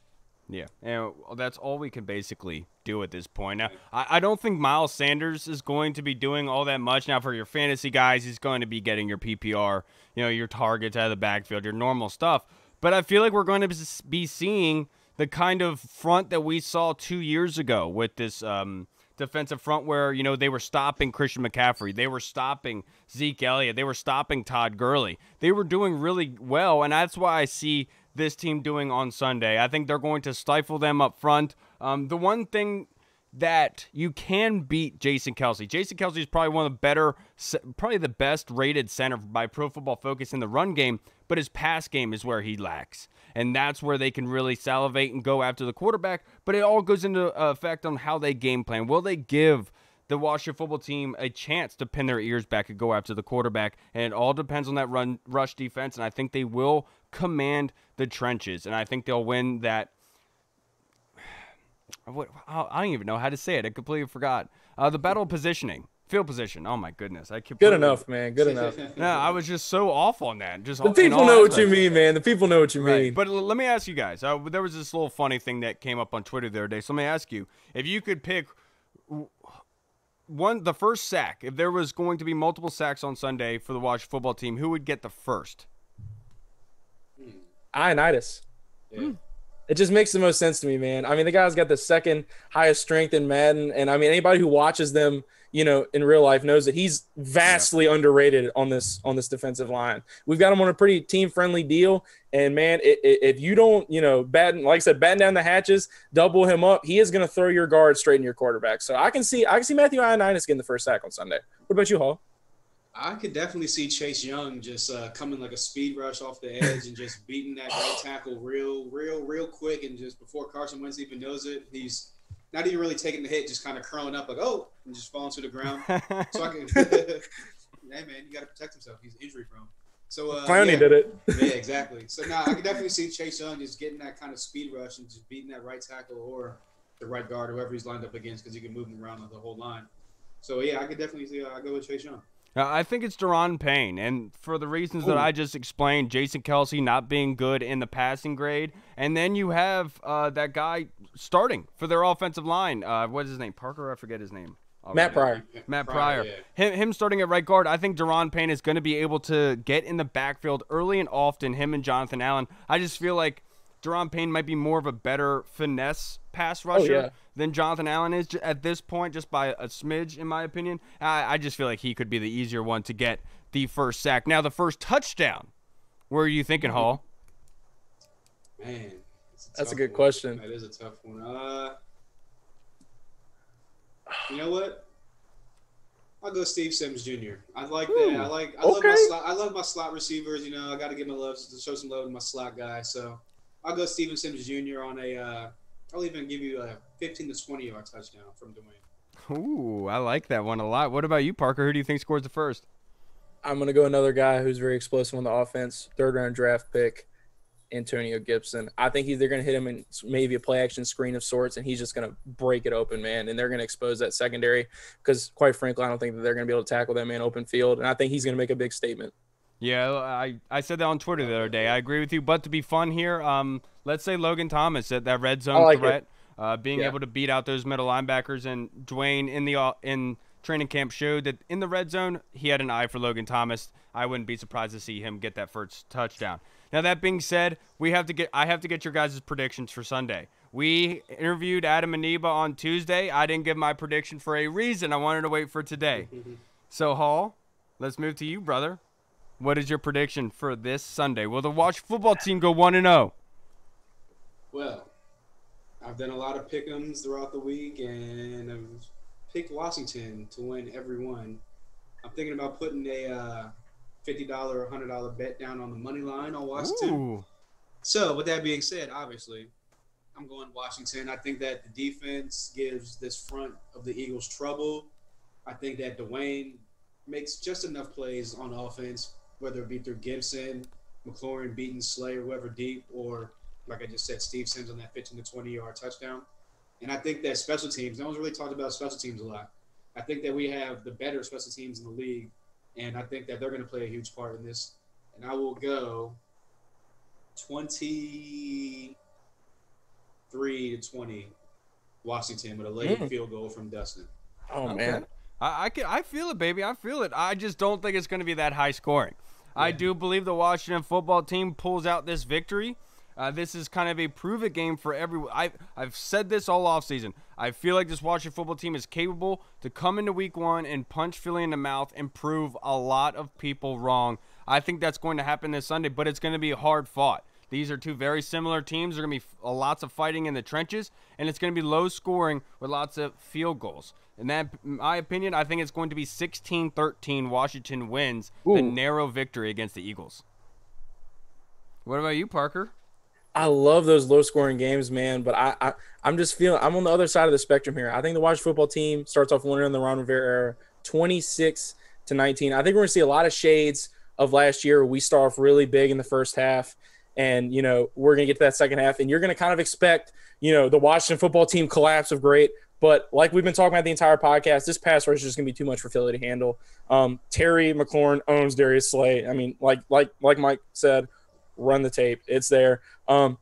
Yeah, and that's all we can basically do at this point. Now, I don't think Miles Sanders is going to be doing all that much. Now, for your fantasy guys, he's going to be getting your PPR, your targets out of the backfield, your normal stuff. But I feel like we're going to be seeing the kind of front that we saw 2 years ago with this defensive front where, they were stopping Christian McCaffrey. They were stopping Zeke Elliott. They were stopping Todd Gurley. They were doing really well, and that's why I see this team doing on Sunday. I think they're going to stifle them up front. The one thing that you can beat Jason Kelce. Jason Kelce is probably one of the better, probably the best rated center by Pro Football Focus in the run game, but his pass game is where he lacks. And that's where they can really salivate and go after the quarterback. But it all goes into effect on how they game plan. Will they give the Washington football team a chance to pin their ears back and go after the quarterback? And it all depends on that rush defense. And I think they will command the trenches. And I think they'll win that. I don't even know how to say it. I completely forgot. The battle of positioning. Field position. Oh, my goodness. Good enough, man. Good enough. No, I was just so off on that. Just the people know what you mean, man. The people know what you mean. Right. But let me ask you guys. There was this little funny thing that came up on Twitter the other day. So let me ask you, if you could pick the first sack, if there was going to be multiple sacks on Sunday for the Washington football team, who would get the first? Ioannidis. Yeah. It just makes the most sense to me, man. I mean, the guy's got the second highest strength in Madden. And I mean, anybody who watches them, in real life knows that he's vastly underrated on this defensive line. We've got him on a pretty team-friendly deal. And, man, if you don't, batten down the hatches, double him up, he is going to throw your guard straight in your quarterback. So I can see Matthew Ioannidis getting the first sack on Sunday. What about you, Hall? I could definitely see Chase Young just coming like a speed rush off the edge and just beating that right tackle real quick. And just before Carson Wentz even knows it, he's not even really taking the hit, just kind of curling up like, oh, and just falling to the ground. So I can – hey, man, you got to protect himself. He's injury prone. So Clowney did it. Yeah, exactly. So, I can definitely see Chase Young just getting that kind of speed rush and just beating that right tackle or the right guard, whoever he's lined up against, because he can move him around the whole line. So, yeah, I could definitely see I go with Chase Young. I think it's Daron Payne, and for the reasons that I just explained, Jason Kelce not being good in the passing grade, and then you have that guy starting for their offensive line. What is his name? Parker? I forget his name. Matt Pryor. Matt Pryor. Yeah. Him starting at right guard, I think Daron Payne is going to be able to get in the backfield early and often, him and Jonathan Allen. I just feel like Daron Payne might be more of a better finesse pass rusher than Jonathan Allen is at this point, just by a smidge, in my opinion. I just feel like he could be the easier one to get the first sack. Now, the first touchdown, where are you thinking, Hall? Man, that's a good question. That is a tough one. You know what? I'll go Steve Sims Jr. I like that. I love my slot receivers. I got to give my love to show some love to my slot guy. So I'll go Steven Sims Jr. on I'll even give you a 15 to 20 yard touchdown from Dwayne. Ooh, I like that one a lot. What about you, Parker? Who do you think scores the first? I'm going to go another guy who's very explosive on the offense, third-round draft pick, Antonio Gibson. I think they're going to hit him in maybe a play-action screen of sorts, and he's just going to break it open, man. And they're going to expose that secondary because, quite frankly, I don't think that they're going to be able to tackle that man open field. And I think he's going to make a big statement. Yeah, I said that on Twitter the other day. I agree with you. But to be fun here, let's say Logan Thomas at that red zone threat, being able to beat out those middle linebackers. And Dwayne in training camp showed that in the red zone, he had an eye for Logan Thomas. I wouldn't be surprised to see him get that first touchdown. Now, that being said, I have to get your guys' predictions for Sunday. We interviewed Adam Aniba on Tuesday. I didn't give my prediction for a reason. I wanted to wait for today. So, Hall, let's move to you, brother. What is your prediction for this Sunday? Will the Washington football team go 1-0? Well, I've done a lot of pick-ems throughout the week, and I've picked Washington to win every one. I'm thinking about putting a $50 or $100 bet down on the money line on Washington. Ooh. So, with that being said, obviously, I'm going Washington. I think that the defense gives this front of the Eagles trouble. I think that Dwayne makes just enough plays on offense, whether it be through Gibson, McLaurin, Beaton, Slayer, whoever deep, or like I just said, Steve Sims on that 15 to 20-yard touchdown. And I think that special teams, no one's really talked about special teams a lot. I think that we have the better special teams in the league, and I think that they're going to play a huge part in this. And I will go 23-20 Washington with a late field goal from Dustin. Oh, man. I feel it, baby. I feel it. I just don't think it's going to be that high scoring. Yeah. I do believe the Washington football team pulls out this victory. This is kind of a prove-it game for everyone. I've said this all offseason. I feel like this Washington football team is capable to come into week 1 and punch Philly in the mouth and prove a lot of people wrong. I think that's going to happen this Sunday, but it's going to be hard fought. These are two very similar teams. There are going to be lots of fighting in the trenches, and it's going to be low scoring with lots of field goals. And that, in my opinion, I think it's going to be 16-13 Washington wins the narrow victory against the Eagles. What about you, Parker? I love those low-scoring games, man, but I'm just feeling – I'm on the other side of the spectrum here. I think the Washington football team starts off winning in the Ron Rivera era, 26-19. I think we're going to see a lot of shades of last year. We start off really big in the first half, and, you know, we're going to get to that second half, and you're going to kind of expect, you know, the Washington football team collapse of great. But like we've been talking about the entire podcast, this pass rush is just going to be too much for Philly to handle. Terry McLaurin owns Darius Slay. I mean, like Mike said, run the tape. It's there. I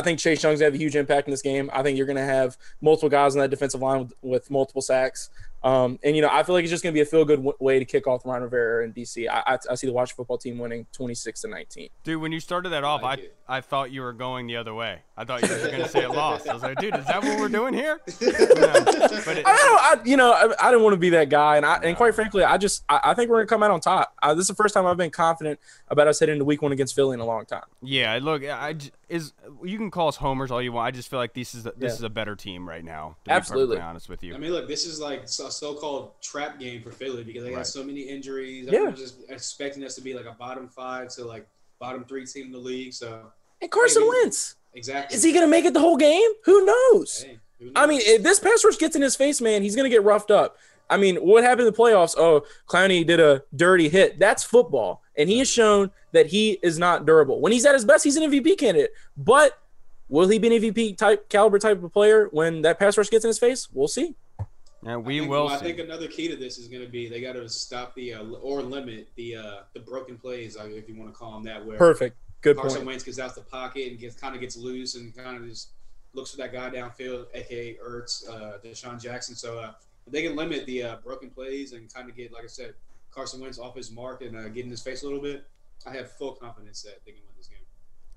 think Chase Young's going to have a huge impact in this game. I think you're going to have multiple guys on that defensive line with multiple sacks. And, you know, I feel like it's just going to be a feel-good way to kick off Ron Rivera in D.C. I see the Washington football team winning 26-19. Dude, when you started that off, I thought you were going the other way. I thought you were going to say it lost. I was like, dude, is that what we're doing here? I didn't want to be that guy. And quite frankly, I think we're going to come out on top. This is the first time I've been confident about us heading into week 1 against Philly in a long time. Yeah, look, you can call us homers all you want. I just feel like this is a better team right now, to Absolutely. be perfectly honest with you. I mean, look, this is like a so-called trap game for Philly because they got so many injuries. Yeah. Everyone's just expecting us to be like a bottom 5 to like bottom 3 team in the league. So, and Carson Wentz. Exactly. Is he going to make it the whole game? Who knows? Hey, who knows? I mean, if this pass rush gets in his face, man, he's going to get roughed up. I mean, what happened in the playoffs? Oh, Clowney did a dirty hit. That's football. And he has shown that he is not durable. When he's at his best, he's an MVP candidate. But will he be an MVP caliber type of player when that pass rush gets in his face? We'll see. Yeah, I think another key to this is going to be they got to stop or limit the broken plays, if you want to call them that. Where perfect, good Carson point. Wentz gets out the pocket and gets loose and kind of just looks for that guy downfield, aka Ertz, Deshaun Jackson. So if they can limit the broken plays and kind of get, like I said, Carson Wentz off his mark and get in his face a little bit, I have full confidence that they can win this game.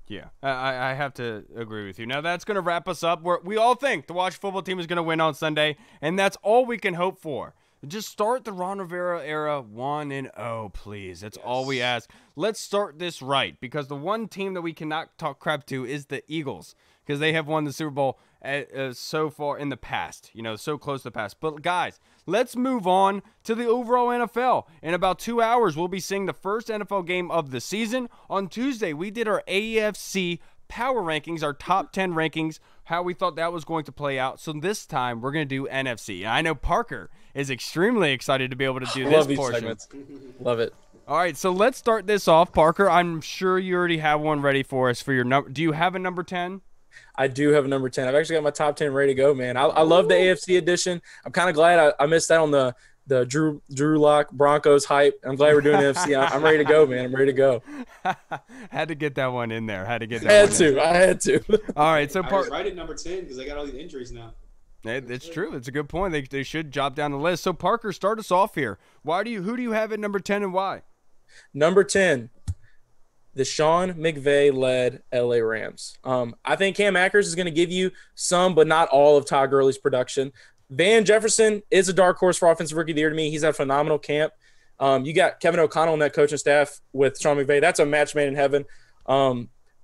Yeah, I have to agree with you. Now, that's going to wrap us up. We all think the Washington football team is going to win on Sunday, and that's all we can hope for. Just start the Ron Rivera era 1-0, please. That's all we ask. Let's start this right, because the one team that we cannot talk crap to is the Eagles, because they have won the Super Bowl so far in the past, so close to the past. But, guys, let's move on to the overall NFL. In about 2 hours, we'll be seeing the first NFL game of the season. On Tuesday, we did our NFC Power Rankings, our top 10 rankings, how we thought that was going to play out. So this time, we're going to do NFC. And I know Parker is extremely excited to be able to do this portion. Segments. Love it. All right, so let's start this off. Parker, I'm sure you already have one ready for us for your number. Do you have a number 10? I do have a number 10. I've actually got my top 10 ready to go, man. I love the AFC edition. I'm kind of glad I missed out on the Drew Lock Broncos hype. I'm glad we're doing NFC. I'm ready to go, man. I'm ready to go. Had to get that one in there. I had to. All right, so I was right at number 10 because they got all these injuries now. It's true. It's a good point. They should jot down the list. So Parker, start us off here. Who do you have at number 10 and why? Number 10. The Sean McVay-led LA Rams. I think Cam Akers is going to give you some, but not all of Todd Gurley's production. Van Jefferson is a dark horse for Offensive Rookie of the Year to me. He's had a phenomenal camp. You got Kevin O'Connell on that coaching staff with Sean McVay. That's a match made in heaven.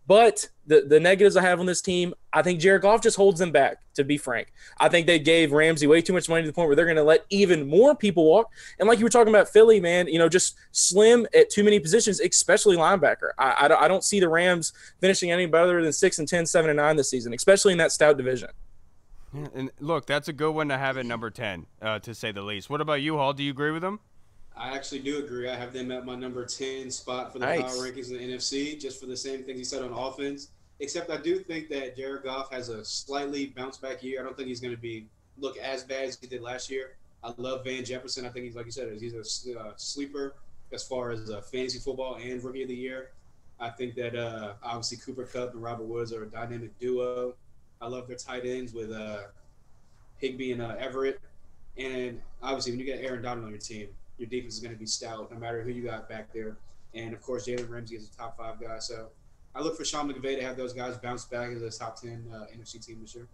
But the negatives I have on this team, I think Jared Goff just holds them back, to be frank. I think they gave Ramsey way too much money to the point where they're going to let even more people walk. And like you were talking about Philly, man, just slim at too many positions, especially linebacker. I don't see the Rams finishing any better than 6-10, 7-9 this season, especially in that stout division. Yeah, and look, that's a good one to have at number 10, to say the least. What about you, Hall? Do you agree with them? I actually do agree. I have them at my number 10 spot for the Power Rankings in the NFC, just for the same things he said on offense. Except I do think that Jared Goff has a slightly bounce-back year. I don't think he's going to look as bad as he did last year. I love Van Jefferson. I think he's, like you said, he's a sleeper as far as fantasy football and Rookie of the Year. I think that obviously Cooper Kupp and Robert Woods are a dynamic duo. I love their tight ends with Higbee and Everett. And obviously when you get Aaron Donald on your team, your defense is going to be stout no matter who you got back there. And, of course, Jalen Ramsey is a top 5 guy. So I look for Sean McVay to have those guys bounce back as a top 10 NFC team this year.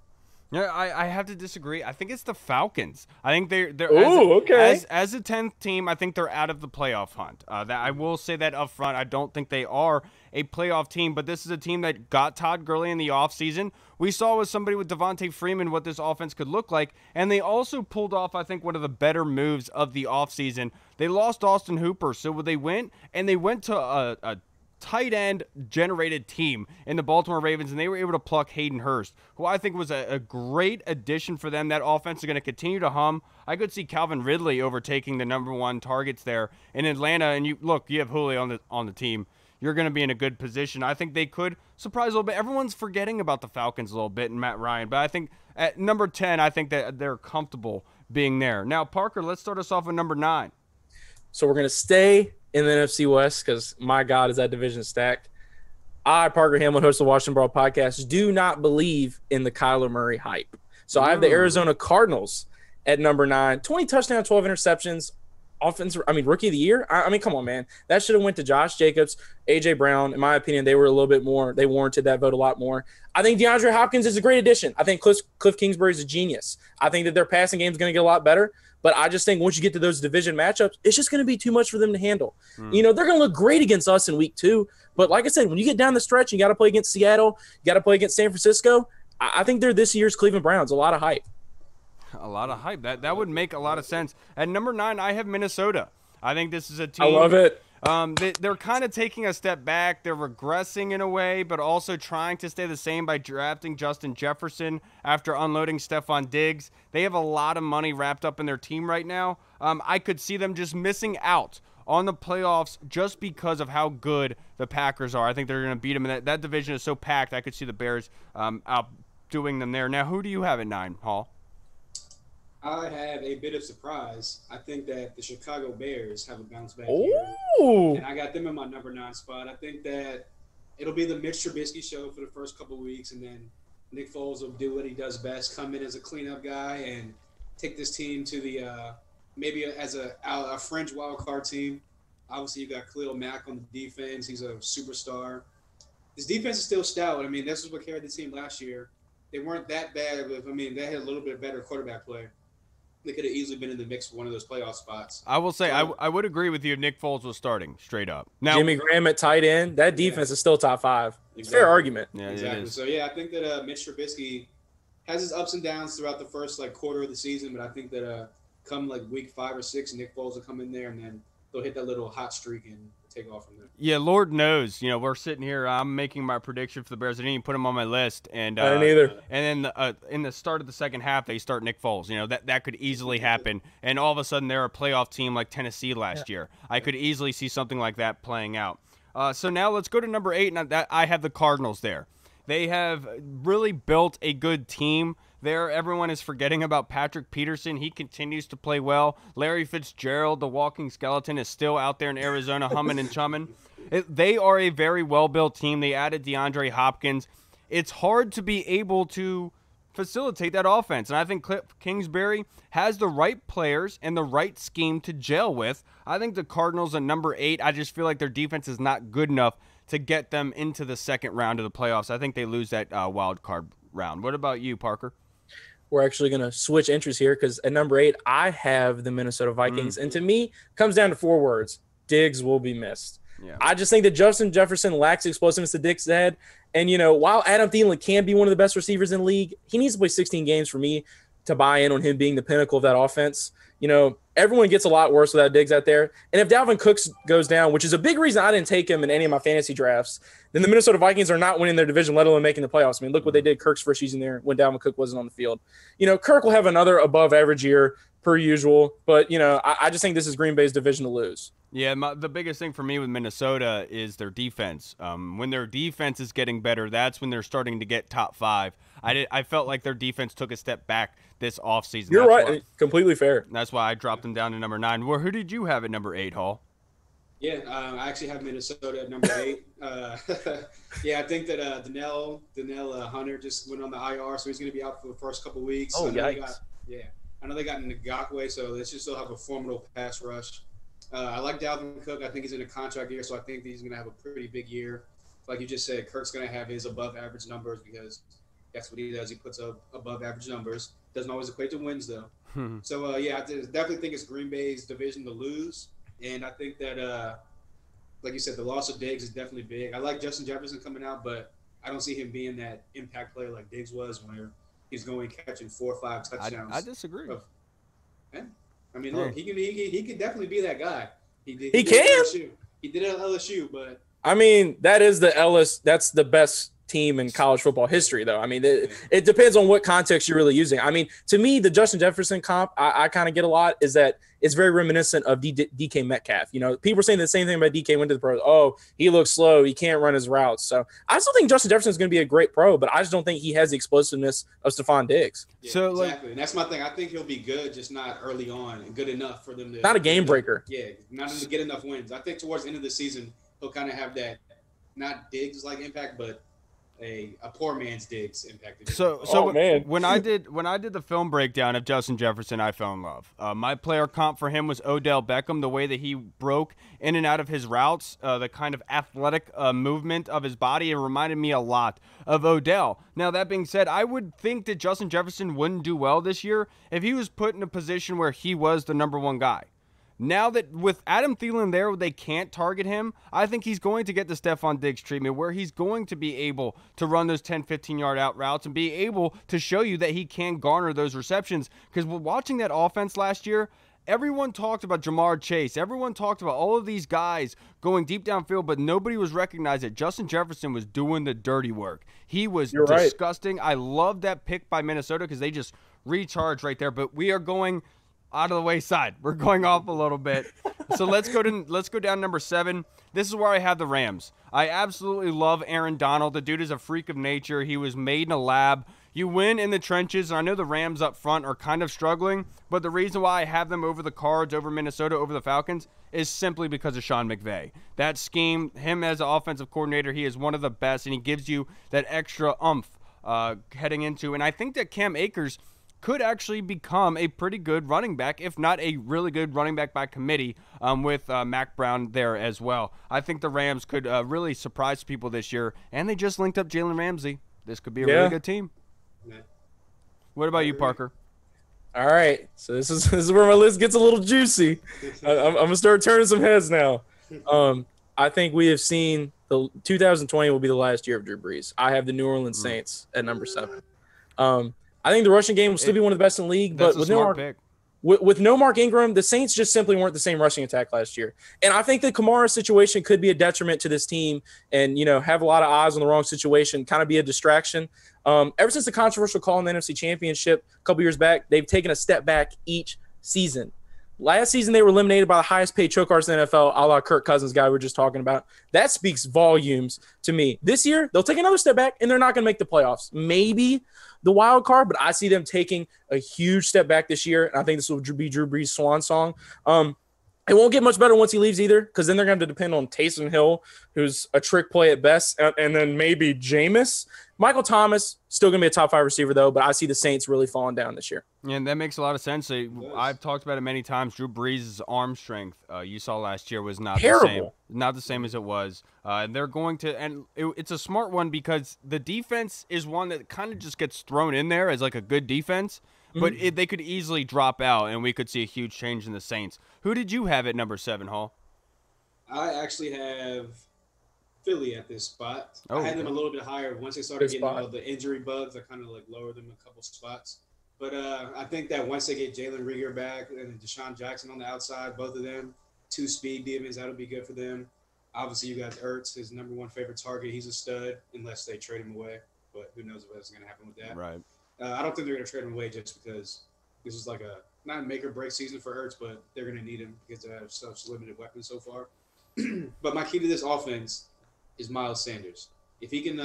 Yeah, I have to disagree. I think it's the Falcons. I think they're as a 10th team, I think they're out of the playoff hunt. That I will say that up front. I don't think they are a playoff team, but this is a team that got Todd Gurley in the offseason. We saw with somebody with Devontae Freeman what this offense could look like, and they also pulled off, I think, one of the better moves of the offseason. They lost Austin Hooper, so they went to a tight end generated team in the Baltimore Ravens, and they were able to pluck Hayden Hurst, who I think was a great addition for them. That offense is going to continue to hum. I could see Calvin Ridley overtaking the number 1 targets there in Atlanta, and you have Julio on the team. You're going to be in a good position. I think they could surprise a little bit. Everyone's forgetting about the Falcons a little bit and Matt Ryan, but I think at number 10, I think that they're comfortable being there. Now, Parker, let's start us off with number 9. So we're going to stay in the NFC West because, my God, is that division stacked. I, Parker Hamlett, host of the Washington Brawl podcast, do not believe in the Kyler Murray hype. So I have the Arizona Cardinals at number 9. 20 touchdowns, 12 interceptions. Rookie of the year? Come on, man. That should have went to Josh Jacobs, A.J. Brown. In my opinion, they were a little bit more – they warranted that vote a lot more. I think DeAndre Hopkins is a great addition. I think Cliff Kingsbury is a genius. I think that their passing game is going to get a lot better. But I just think once you get to those division matchups, it's just going to be too much for them to handle. They're going to look great against us in week 2. But like I said, when you get down the stretch, you got to play against Seattle, you got to play against San Francisco. I think they're this year's Cleveland Browns. A lot of hype. A lot of hype. That would make a lot of sense. At number 9, I have Minnesota. I think this is a team. I love it. They're kind of taking a step back. They're regressing in a way, but also trying to stay the same by drafting Justin Jefferson after unloading Stephon Diggs. They have a lot of money wrapped up in their team right now. I could see them just missing out on the playoffs just because of how good the Packers are. I think they're going to beat them. And that division is so packed, I could see the Bears outdoing them there. Now, who do you have at 9, Hall? I have a bit of surprise. I think that the Chicago Bears have a bounce-back year. And I got them in my number 9 spot. I think that it'll be the Mitch Trubisky show for the first couple of weeks, and then Nick Foles will do what he does best, come in as a cleanup guy and take this team to the maybe as a fringe wild card team. Obviously, you got Khalil Mack on the defense. He's a superstar. This defense is still stout. This is what carried the team last year. They weren't that bad. They had a little bit better quarterback play. They could have easily been in the mix for one of those playoff spots. I will say, I would agree with you if Nick Foles was starting straight up. Now, Jimmy Graham at tight end, that defense is still top 5. Exactly. Fair argument. Yeah, exactly. So, I think that Mitch Trubisky has his ups and downs throughout the first quarter of the season, but I think that come week 5 or 6, Nick Foles will come in there and then they'll hit that little hot streak and take off from there. Yeah, Lord knows. We're sitting here. I'm making my prediction for the Bears. I didn't even put them on my list. And I didn't either. And then in the start of the second half, they start Nick Foles. That could easily happen. And all of a sudden, they're a playoff team like Tennessee last year. I could easily see something like that playing out. So now let's go to number 8. And I have the Cardinals there. They have really built a good team there. Everyone is forgetting about Patrick Peterson. He continues to play well. Larry Fitzgerald, the walking skeleton, is still out there in Arizona humming and chumming. They are a very well-built team. They added DeAndre Hopkins. It's hard to be able to facilitate that offense, and I think Cliff Kingsbury has the right players and the right scheme to gel with. I think the Cardinals at number 8, I just feel like their defense is not good enough to get them into the second round of the playoffs. I think they lose that wild card round. What about you, Parker? We're actually going to switch entries here because at number 8, I have the Minnesota Vikings. And to me, it comes down to 4 words. Diggs will be missed. Yeah. I just think that Justin Jefferson lacks explosiveness that Diggs had. And, while Adam Thielen can be one of the best receivers in the league, he needs to play 16 games for me to buy in on him being the pinnacle of that offense. Everyone gets a lot worse without Diggs out there. And if Dalvin Cook goes down, which is a big reason I didn't take him in any of my fantasy drafts, then the Minnesota Vikings are not winning their division, let alone making the playoffs. I mean, look what they did Kirk's first season there when Dalvin Cook wasn't on the field. Kirk will have another above-average year per usual. But, I just think this is Green Bay's division to lose. Yeah, the biggest thing for me with Minnesota is their defense. When their defense is getting better, that's when they're starting to get top 5. I felt like their defense took a step back this offseason. You're right. Completely fair. That's why I dropped them down to number 9. Well, who did you have at number 8, Hall? Yeah, I actually have Minnesota at number 8. Yeah, I think that Danielle Hunter just went on the IR, so he's going to be out for the first couple of weeks. Oh, yikes. I know they got Ngakwe, so they should still have a formidable pass rush. I like Dalvin Cook. I think he's in a contract year, so I think he's going to have a pretty big year. Like you just said, Kirk's going to have his above-average numbers because that's what he does. He puts up above-average numbers. Doesn't always equate to wins, though. So, I definitely think it's Green Bay's division to lose. And I think that, like you said, the loss of Diggs is definitely big. I like Justin Jefferson coming out, but I don't see him being that impact player like Diggs was where he's going catching 4 or 5 touchdowns. I disagree. I mean, look, he could definitely be that guy. He can. He did it at LSU, but I mean, that's the best team in college football history, though. I mean, it depends on what context you're really using. I mean, to me, the Justin Jefferson comp I kind of get a lot is that it's very reminiscent of DK Metcalf. People are saying the same thing about DK went to the pros. Oh, he looks slow. He can't run his routes. So I still think Justin Jefferson is going to be a great pro, but I just don't think he has the explosiveness of Stephon Diggs. Yeah, so exactly. And that's my thing. I think he'll be good, just not early on and good enough for them to – not a game breaker. Yeah, not to get enough wins. I think towards the end of the season, he'll kind of have that not Diggs-like impact, but a poor man's Diggs impacted. When I did the film breakdown of Justin Jefferson, I fell in love. My player comp for him was Odell Beckham. The way that he broke in and out of his routes, the kind of athletic movement of his body, it reminded me a lot of Odell. Now that being said, I would think that Justin Jefferson wouldn't do well this year if he was put in a position where he was the number 1 guy. Now that with Adam Thielen there, they can't target him, I think he's going to get the Stephon Diggs treatment where he's going to be able to run those 10, 15-yard out routes and be able to show you that he can garner those receptions. Because watching that offense last year, everyone talked about Jamar Chase. Everyone talked about all of these guys going deep downfield, but nobody was recognized that Justin Jefferson was doing the dirty work. He was disgusting. Right. I love that pick by Minnesota because they just recharged right there. But we are going out of the wayside. We're going off a little bit. So let's go down number 7. This is where I have the Rams. I absolutely love Aaron Donald. The dude is a freak of nature. He was made in a lab. You win in the trenches, and I know the Rams up front are kind of struggling, but the reason why I have them over the Cards, over Minnesota, over the Falcons is simply because of Sean McVay. That scheme, him as an offensive coordinator, he is one of the best, and he gives you that extra oomph heading into. And I think that Cam Akers could actually become a pretty good running back, if not a really good running back by committee with Mac Brown there as well. I think the Rams could really surprise people this year, and they just linked up Jalen Ramsey. This could be a really good team. Yeah. What about you, Parker? All right, so this is where my list gets a little juicy. I'm going to start turning some heads now. I think we have seen the 2020 will be the last year of Drew Brees. I have the New Orleans Saints at number 7. I think the rushing game will still be one of the best in the league, but with no Mark Ingram, the Saints just simply weren't the same rushing attack last year. And I think the Kamara situation could be a detriment to this team and, have a lot of eyes on the wrong situation, kind of be a distraction. Ever since the controversial call in the NFC Championship a couple years back, they've taken a step back each season. Last season, they were eliminated by the highest-paid choke artist in the NFL, a la Kirk Cousins guy we were just talking about. That speaks volumes to me. This year, they'll take another step back, and they're not going to make the playoffs. Maybe the wild card, but I see them taking a huge step back this year, and I think this will be Drew Brees' swan song. It won't get much better once he leaves either, because then they're going to have to depend on Taysom Hill, who's a trick play at best, and then maybe Jameis. Michael Thomas, still going to be a top 5 receiver, though, but I see the Saints really falling down this year. Yeah, and that makes a lot of sense. I've talked about it many times. Drew Brees' arm strength you saw last year was not the same. Not the same as it was. They're going to – and it's a smart one because the defense is one that kind of just gets thrown in there as like a good defense. But they could easily drop out, and we could see a huge change in the Saints. Who did you have at number 7, Hall? I actually have Philly at this spot. Oh, I had them a okay. little bit higher. Once they started Good getting spot. all the injury bugs, I kind of like lowered them a couple spots. But I think that once they get Jalen Rieger back and Deshaun Jackson on the outside, both of them, two speed demons, that'll be good for them. Obviously, you got Ertz, his number one favorite target. He's a stud unless they trade him away. But who knows what's going to happen with that. Right. I don't think they're going to trade him away just because this is like a not a make or break season for Ertz, but they're going to need him because they have such limited weapons so far. But my key to this offense is Miles Sanders. If he can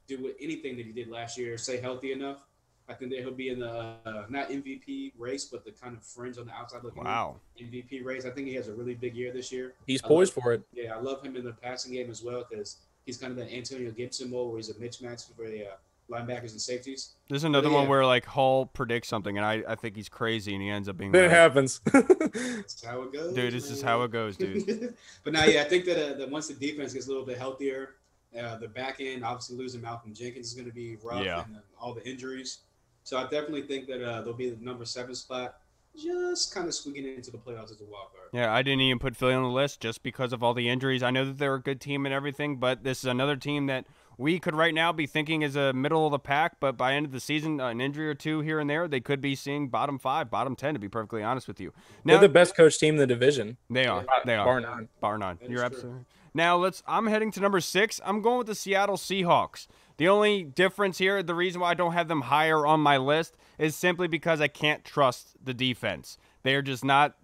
do anything that he did last year, stay healthy enough, I think that he'll be in the not MVP race, but the kind of fringe on the outside looking MVP race. I think he has a really big year this year. He's poised for it. Yeah, I love him in the passing game as well because he's kind of that Antonio Gibson role where he's a mismatch for the linebackers and safeties. There's another But one yeah. where like Hall predicts something, and I think he's crazy, and he ends up being Then it right. happens. That's how it goes. Dude, it's just how it goes, dude. But now, yeah, I think that once the defense gets a little bit healthier, the back end, obviously losing Malcolm Jenkins is going to be rough, Yeah. and all the injuries. So I definitely think that they'll be the number 7 spot, just kind of squeaking into the playoffs as a wild card. Yeah, I didn't even put Philly on the list just because of all the injuries. I know that they're a good team and everything, but this is another team that we could right now be thinking is a middle of the pack, but by end of the season, an injury or two here and there, they could be seeing bottom 5, bottom 10, to be perfectly honest with you. Now, They're the best coach team in the division. they are. They are. Bar none. Bar none. That is You're true. absolutely. Now I'm heading to number 6. I'm going with the Seattle Seahawks. The only difference here, the reason why I don't have them higher on my list, is simply because I can't trust the defense. They are just not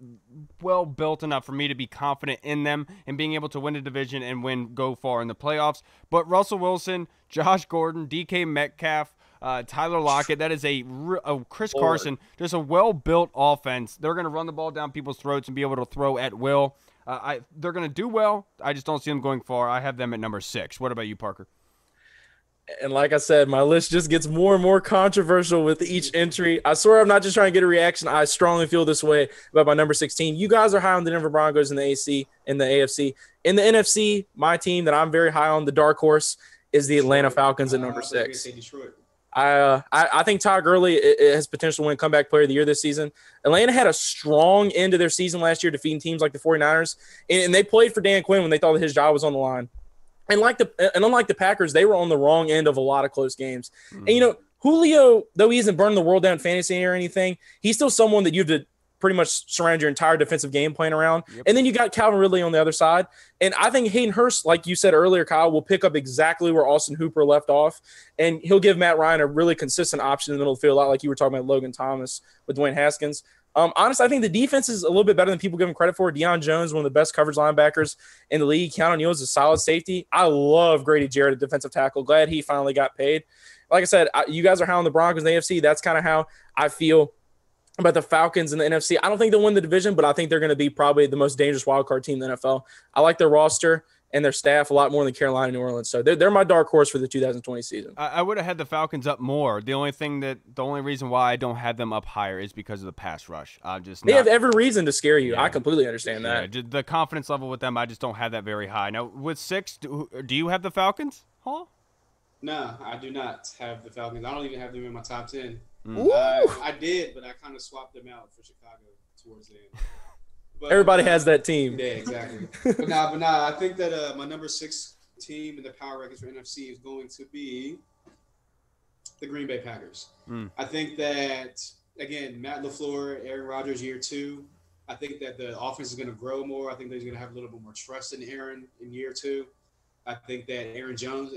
well built enough for me to be confident in them and being able to win a division and go far in the playoffs. But Russell Wilson, Josh Gordon, DK Metcalf, Tyler Lockett, that is a Chris Carson, just a well-built offense. They're going to run the ball down people's throats and be able to throw at will. They're going to do well. I just don't see them going far. I have them at number 6. What about you, Parker? And like I said, my list just gets more and more controversial with each entry. I swear I'm not just trying to get a reaction. I strongly feel this way about my number 16. You guys are high on the Denver Broncos in the AFC. In the NFC, my team that I'm very high on, the dark horse, is the Atlanta Falcons at number 6. Detroit. I think Todd Gurley has potential to win comeback player of the year this season. Atlanta had a strong end to their season last year, defeating teams like the 49ers, and they played for Dan Quinn when they thought that his job was on the line. And unlike the Packers, they were on the wrong end of a lot of close games. And, you know, Julio, though he isn't burning the world down in fantasy or anything, he's still someone that you have to pretty much surround your entire defensive game plan around. Yep. And then you got Calvin Ridley on the other side. And I think Hayden Hurst, like you said earlier, Kyle, will pick up exactly where Austin Hooper left off. And he'll give Matt Ryan a really consistent option in the middle of the field, a lot like you were talking about Logan Thomas with Dwayne Haskins. Honestly, I think the defense is a little bit better than people give him credit for. Deion Jones, one of the best coverage linebackers in the league. Keanu Neal is a solid safety. I love Grady Jarrett at defensive tackle. Glad he finally got paid. Like I said, you guys are high on the Broncos in the AFC. That's kind of how I feel about the Falcons in the NFC. I don't think they'll win the division, but I think they're going to be probably the most dangerous wildcard team in the NFL. I like their roster and their staff a lot more than Carolina and New Orleans. So they're my dark horse for the 2020 season. I would have had the Falcons up more. The only reason why I don't have them up higher is because of the pass rush. They have every reason to scare you. Yeah. I completely understand that. Yeah, the confidence level with them, I just don't have that very high. Now, with 6, do you have the Falcons, Hall? No, I do not have the Falcons. I don't even have them in my top 10. Ooh. I did, but I kind of swapped them out for Chicago towards the end. But, Everybody has that team. Yeah, exactly. but nah, I think that my number 6 team in the power rankings for NFC is going to be the Green Bay Packers. I think that, again, Matt LaFleur, Aaron Rodgers, year 2, I think that the offense is going to grow more. I think that he's going to have a little bit more trust in Aaron in year 2. I think that Aaron Jones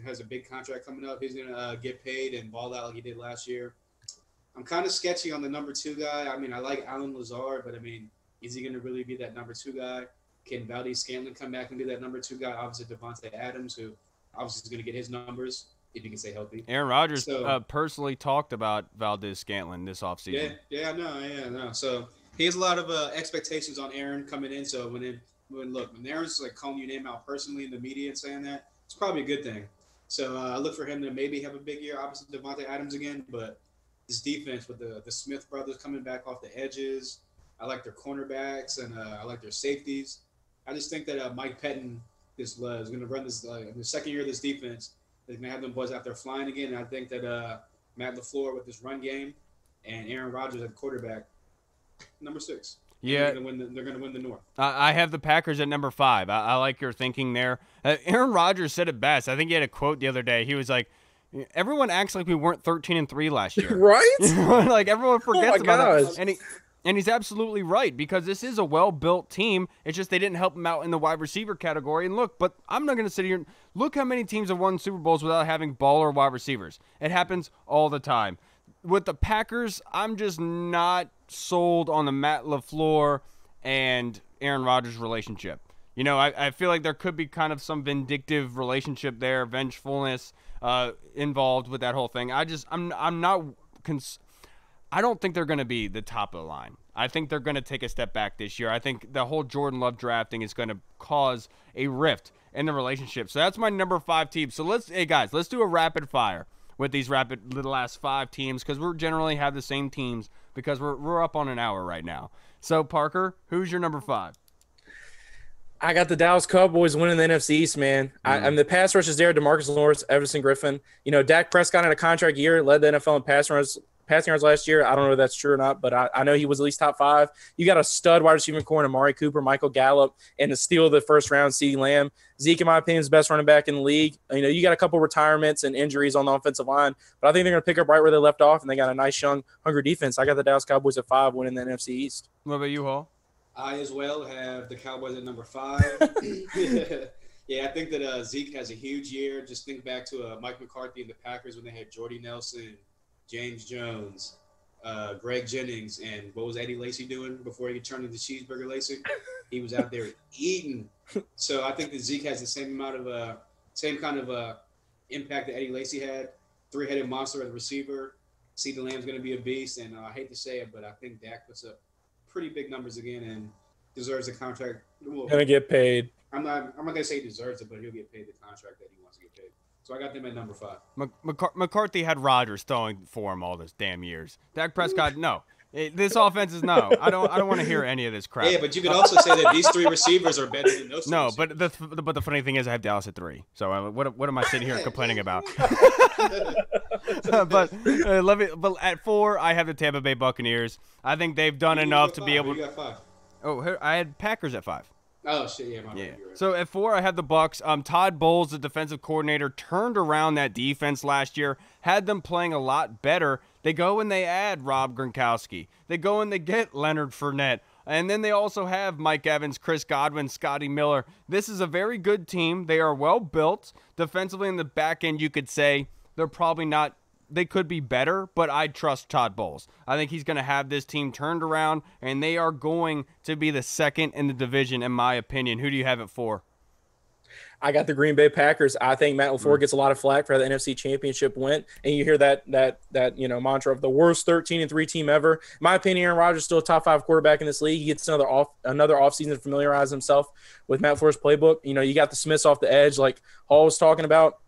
has a big contract coming up. He's going to get paid and ball out like he did last year. I'm kind of sketchy on the number 2 guy. I mean, I like Alan Lazard, but I mean, is he going to really be that number 2 guy? Can Valdez-Scantling come back and be that number 2 guy? Obviously, Devontae Adams, who obviously is going to get his numbers if he can stay healthy. Aaron Rodgers personally talked about Valdez-Scantling this offseason. Yeah, I know. So he has a lot of expectations on Aaron coming in. So when Aaron's like calling your name out personally in the media and saying that, it's probably a good thing. So I look for him to maybe have a big year. Obviously, Devontae Adams again, but this defense with the Smith brothers coming back off the edges. I like their cornerbacks and I like their safeties. I just think that Mike Pettin is going to run this in the second year of this defense. They're going to have them boys out there flying again. And I think that Matt LaFleur with this run game and Aaron Rodgers at quarterback, number 6. Yeah, they're going to win the North. I have the Packers at number 5. I like your thinking there. Aaron Rodgers said it best. I think he had a quote the other day. He was like, "Everyone acts like we weren't 13-3 last year, Right? Like everyone forgets about gosh. that." And he's absolutely right, because this is a well-built team. It's just they didn't help him out in the wide receiver category. And look, but I'm not going to sit here and look how many teams have won Super Bowls without having baller wide receivers. It happens all the time. With the Packers, I'm just not sold on the Matt LaFleur and Aaron Rodgers relationship. You know, I feel like there could be kind of some vindictive relationship there, vengefulness involved with that whole thing. I'm not I don't think they're going to be the top of the line. I think they're going to take a step back this year. I think the whole Jordan Love drafting is going to cause a rift in the relationship. So that's my number 5 team. So let's do a rapid fire with the last 5 teams, because we generally have the same teams because we're up on an hour right now. So Parker, who's your number 5? I got the Dallas Cowboys winning the NFC East, man. I'm the pass rush is there. DeMarcus Lawrence, Everson Griffin. You know, Dak Prescott in a contract year led the NFL in passing yards last year. I don't know if that's true or not, but I know he was at least top 5. You got a stud wide receiver core in Amari Cooper, Michael Gallup, and the steal of the first round, CeeDee Lamb. Zeke, in my opinion, is the best running back in the league. You know, you got a couple retirements and injuries on the offensive line, but I think they're going to pick up right where they left off, and they got a nice, young, hungry defense. I got the Dallas Cowboys at 5 winning the NFC East. What about you, Hall? I as well have the Cowboys at number 5. Yeah, I think that Zeke has a huge year. Just think back to Mike McCarthy and the Packers when they had Jordy Nelson, James Jones, Greg Jennings, and what was Eddie Lacy doing before he turned into Cheeseburger Lacy? He was out there eating. So I think that Zeke has the same kind of impact that Eddie Lacy had. 3-headed monster at the receiver. CeeDee Lamb's going to be a beast, and I hate to say it, but I think Dak puts up pretty big numbers again and deserves a contract. Well, Going to get paid. I'm not going to say he deserves it, but he'll get paid the contract that he wants to get paid. So I got them at number 5. McCarthy had Rodgers throwing for him all those damn years. Dak Prescott, no. This offense is no. I don't want to hear any of this crap. Yeah, but you could also say that these 3 receivers are better than those. No, but the funny thing is, I have Dallas at 3. So what am I sitting here complaining about? But at 4, I have the Tampa Bay Buccaneers. I think they've done enough to be able. You got 5. Oh, I had Packers at 5. Oh shit! Yeah, my bad. You're right. So at 4, I have the Bucks. Todd Bowles, the defensive coordinator, turned around that defense last year, had them playing a lot better. They go and they add Rob Gronkowski. They go and they get Leonard Fournette. And then they also have Mike Evans, Chris Godwin, Scotty Miller. This is a very good team. They are well built. Defensively in the back end, you could say they're probably not. They could be better, but I trust Todd Bowles. I think he's going to have this team turned around, and they are going to be the second in the division, in my opinion. Who do you have it for? I got the Green Bay Packers. I think Matt LaFleur gets a lot of flack for how the NFC Championship went, and you hear that mantra of the worst 13-3 team ever. In my opinion, Aaron Rodgers is still a top 5 quarterback in this league. He gets another offseason to familiarize himself with Matt LaFleur's playbook. You know, you got the Smiths off the edge, like Hall was talking about.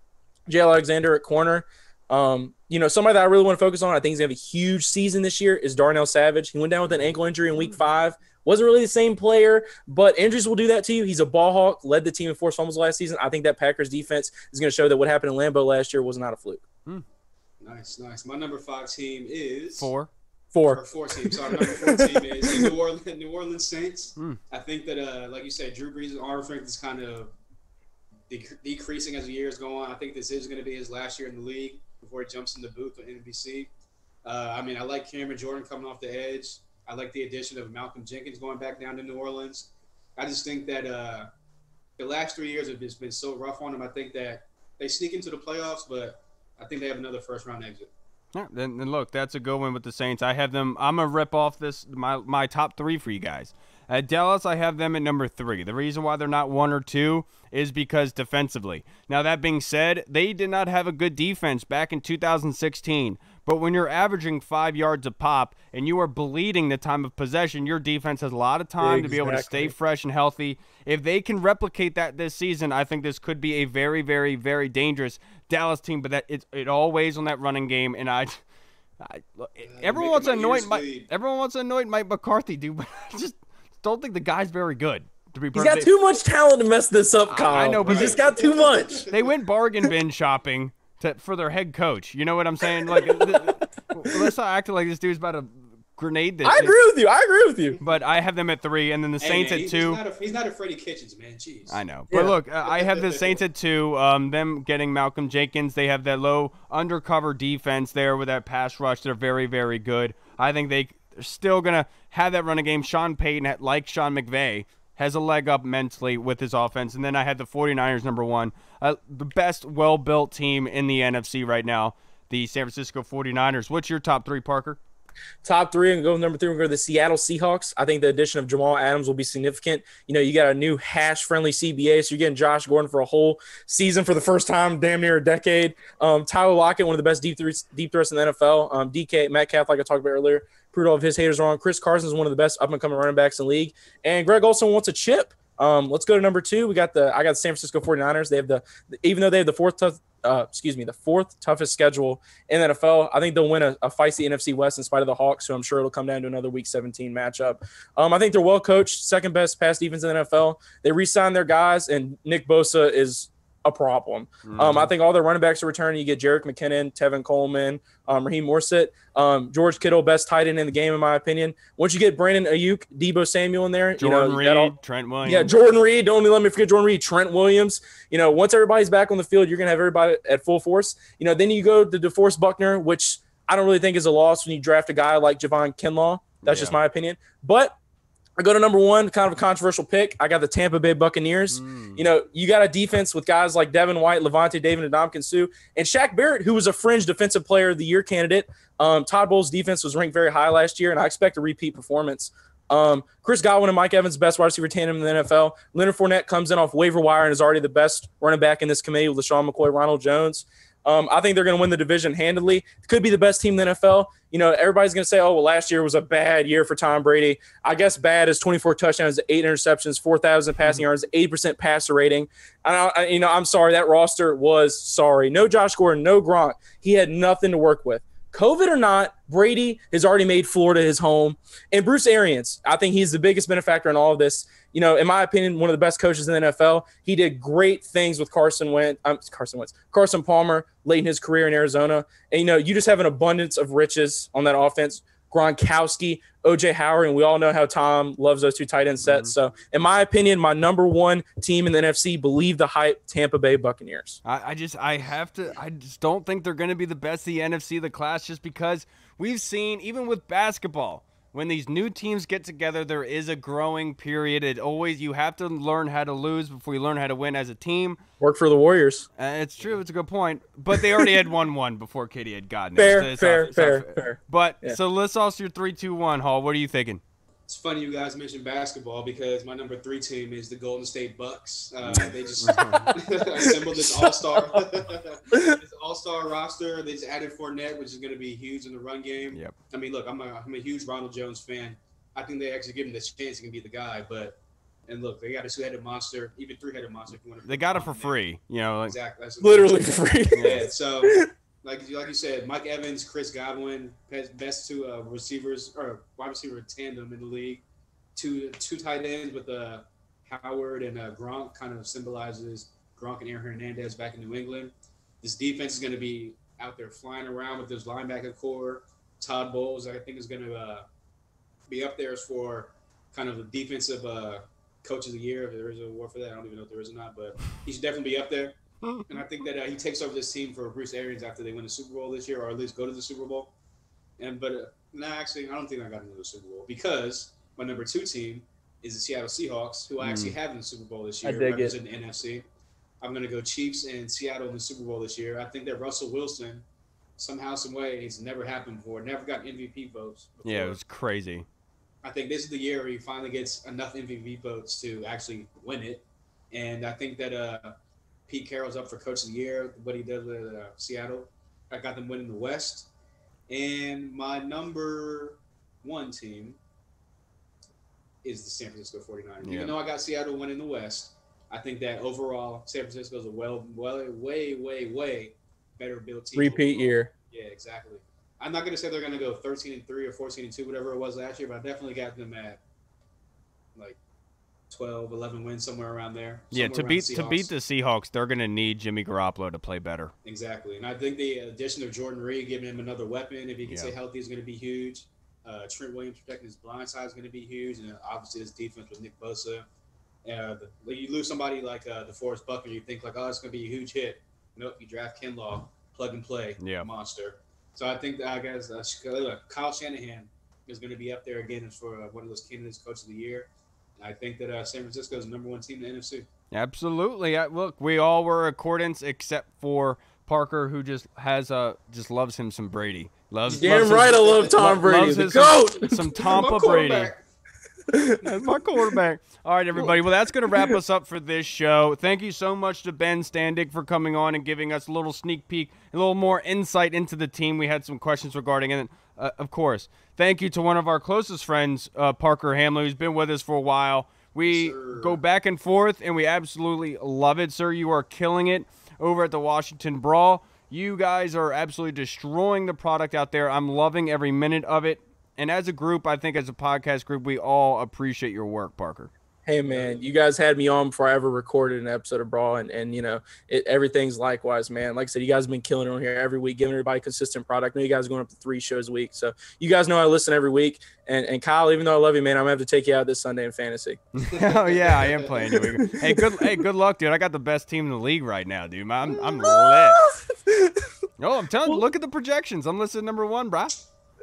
Jay Alexander at corner. Somebody that I really want to focus on, I think he's going to have a huge season this year, is Darnell Savage. He went down with an ankle injury in week 5. Wasn't really the same player, but injuries will do that to you. He's a ball hawk, led the team in forced fumbles last season. I think that Packers defense is going to show that what happened in Lambeau last year was not a fluke. Nice. My number 5 team is 4. 4 team. So our number 4 team is the New Orleans Saints. I think that, like you said, Drew Brees' arm strength is kind of decreasing as the years go on. I think this is going to be his last year in the league before he jumps in the booth on NBC. I like Cameron Jordan coming off the edge. I like the addition of Malcolm Jenkins going back down to New Orleans. I just think that the last 3 years have just been so rough on them. I think that they sneak into the playoffs, but I think they have another first-round exit. Yeah, then look, that's a good one with the Saints. I have them. I'm gonna rip off my top 3 for you guys. At Dallas, I have them at number 3. The reason why they're not 1 or 2 is because defensively. Now, that being said, they did not have a good defense back in 2016. But when you're averaging 5 yards a pop and you are bleeding the time of possession, your defense has a lot of time to be able to stay fresh and healthy. If they can replicate that this season, I think this could be a very, very, very dangerous Dallas team. But it all weighs on that running game, and everyone wants to anoint Mike McCarthy, dude. But I just don't think the guy's very good. He's got too much talent to mess this up, Kyle. I know, but he's just got too much. They went bargain bin shopping for their head coach. You know what I'm saying? Like, let's not act like this dude's about to grenade this. I agree with you. But I have them at 3, and then the Saints man, at 2. He's not a Freddie Kitchens, man. Jeez. I know. But look, I have the Saints at 2. Them getting Malcolm Jenkins. They have that low undercover defense there with that pass rush. They're very, very good. I think they're still going to have that running game. Sean Payton, like Sean McVay, has a leg up mentally with his offense. And then I had the 49ers number 1. The best well-built team in the NFC right now, the San Francisco 49ers. What's your top 3, Parker? Top 3, and go with number 3, we're going to go to the Seattle Seahawks. I think the addition of Jamal Adams will be significant. You know, you got a new hash-friendly CBA, so you're getting Josh Gordon for a whole season for the first time, damn near a decade. Tyler Lockett, one of the best deep threats in the NFL. DK Metcalf, like I talked about earlier, proved all of his haters wrong. Chris Carson is one of the best up-and-coming running backs in the league. And Greg Olsen wants a chip. Let's go to number 2. I got the San Francisco 49ers. They have even though they have the fourth toughest schedule in the NFL, I think they'll win a feisty NFC West in spite of the Hawks, so I'm sure it'll come down to another Week 17 matchup. I think they're well coached, second best pass defense in the NFL. They re-signed their guys, and Nick Bosa is a problem. I think all their running backs are returning. You get Jerick McKinnon, Tevin Coleman, Raheem Morset, George Kittle, best tight end in the game, in my opinion. Once you get Brandon Ayuk, Debo Samuel in there, Jordan Reed, Trent Williams. Yeah, Jordan Reed. Don't let me forget Jordan Reed, Trent Williams. You know, once everybody's back on the field, you're going to have everybody at full force. You know, then you go to DeForest Buckner, which I don't really think is a loss when you draft a guy like Javon Kinlaw. That's just my opinion. But I go to number 1, kind of a controversial pick. I got the Tampa Bay Buccaneers. You know, you got a defense with guys like Devin White, Levante David, and Ndamukong Suh, and Shaq Barrett, who was a fringe defensive player of the year candidate. Todd Bowles' defense was ranked very high last year, and I expect a repeat performance. Chris Godwin and Mike Evans, best wide receiver tandem in the NFL. Leonard Fournette comes in off waiver wire and is already the best running back in this committee with LaShawn McCoy, Ronald Jones. I think they're going to win the division handily. Could be the best team in the NFL. You know, everybody's going to say, oh, well, last year was a bad year for Tom Brady. I guess bad is 24 touchdowns, 8 interceptions, 4,000 passing yards, 80% passer rating. And I'm sorry, that roster was sorry. No Josh Gordon, no Gronk. He had nothing to work with. COVID or not, Brady has already made Florida his home. And Bruce Arians, I think he's the biggest benefactor in all of this. You know, in my opinion, one of the best coaches in the NFL. He did great things with Carson Palmer late in his career in Arizona. And, you know, you just have an abundance of riches on that offense. Gronkowski, O.J. Howard, and we all know how Tom loves those 2 tight end sets. So, in my opinion, my number 1 team in the NFC, believe the hype, Tampa Bay Buccaneers. I just don't think they're going to be the best of the NFC of the class, just because we've seen, even with basketball, when these new teams get together, there is a growing period. You have to learn how to lose before you learn how to win as a team. Work for the Warriors. It's true. It's a good point. But they already had 1-1 before Katie had gotten it. Fair. But so let's also your 3-2-1, Hall. What are you thinking? It's funny you guys mentioned basketball because my number 3 team is the Golden State Bucks. They just assembled this all-star roster. They just added Fournette, which is going to be huge in the run game. Yep. I mean, look, I'm a huge Ronald Jones fan. I think they actually give him this chance he can be the guy. And look, they got a 2-headed monster, even 3-headed monster. If you want to. They got it for free, you know. Exactly. Literally for free. Yeah. So, like you said, Mike Evans, Chris Godwin, best 2 receivers or wide receiver tandem in the league. Two tight ends with Howard and Gronk kind of symbolizes Gronk and Aaron Hernandez back in New England. This defense is going to be out there flying around with this linebacker core. Todd Bowles, I think, is going to be up there for kind of the defensive coach of the year. If there is an award for that, I don't even know if there is or not, but he should definitely be up there. And I think that he takes over this team for Bruce Arians after they win the Super Bowl this year, or at least go to the Super Bowl. Actually, I don't think I got into the Super Bowl because my number 2 team is the Seattle Seahawks, who I actually have in the Super Bowl this year, representing the NFC. I'm going to go Chiefs and Seattle in the Super Bowl this year. I think that Russell Wilson, somehow, some way, it's never happened before. Never got MVP votes before. Yeah, it was crazy. I think this is the year where he finally gets enough MVP votes to actually win it. And I think that Pete Carroll's up for Coach of the Year, what he does with Seattle. I got them winning the West. And my number 1 team is the San Francisco 49ers. Yeah. Even though I got Seattle winning the West, I think that overall San Francisco is a way better built team. Repeat year. Yeah, exactly. I'm not going to say they're going to go 13-3 or 14-2, whatever it was last year, but I definitely got them at like 12, 11 wins, somewhere around there. Yeah, to beat the Seahawks, they're going to need Jimmy Garoppolo to play better. Exactly. And I think the addition of Jordan Reed, giving him another weapon, if he can stay healthy, is going to be huge. Trent Williams protecting his blind side is going to be huge, and obviously his defense with Nick Bosa. You lose somebody like DeForest Buckner, you think like, oh, it's going to be a huge hit. Nope, you draft Kinlaw, plug and play, monster. So I think that Kyle Shanahan is going to be up there again as for one of those candidates, Coach of the Year. And I think that San Francisco is the #1 team in the NFC. Absolutely. Look, we all were accordance except for Parker, who just loves him some Brady. Loves I love Tom Brady, the GOAT. Some Tampa Brady. That's my quarterback. All right, everybody. Well, that's going to wrap us up for this show. Thank you so much to Ben Standig for coming on and giving us a little sneak peek, a little more insight into the team. We had some questions regarding it. Of course, thank you to one of our closest friends, Parker Hamlett, who's been with us for a while. We go back and forth, and we absolutely love it, sir. You are killing it over at the Washington Brawl. You guys are absolutely destroying the product out there. I'm loving every minute of it. And as a group, I think as a podcast group, we all appreciate your work, Parker. Hey, man, you guys had me on before I ever recorded an episode of Brawl, and you know, everything's likewise, man. Like I said, you guys have been killing it on here every week, giving everybody consistent product. I know you guys are going up to 3 shows a week, so you guys know I listen every week. And Kyle, even though I love you, man, I'm going to have to take you out this Sunday in fantasy. Oh, yeah, I am playing you. Hey, good luck, dude. I got the best team in the league right now, dude. I'm lit. No, I'm telling you, look at the projections. I'm listed #1, bro.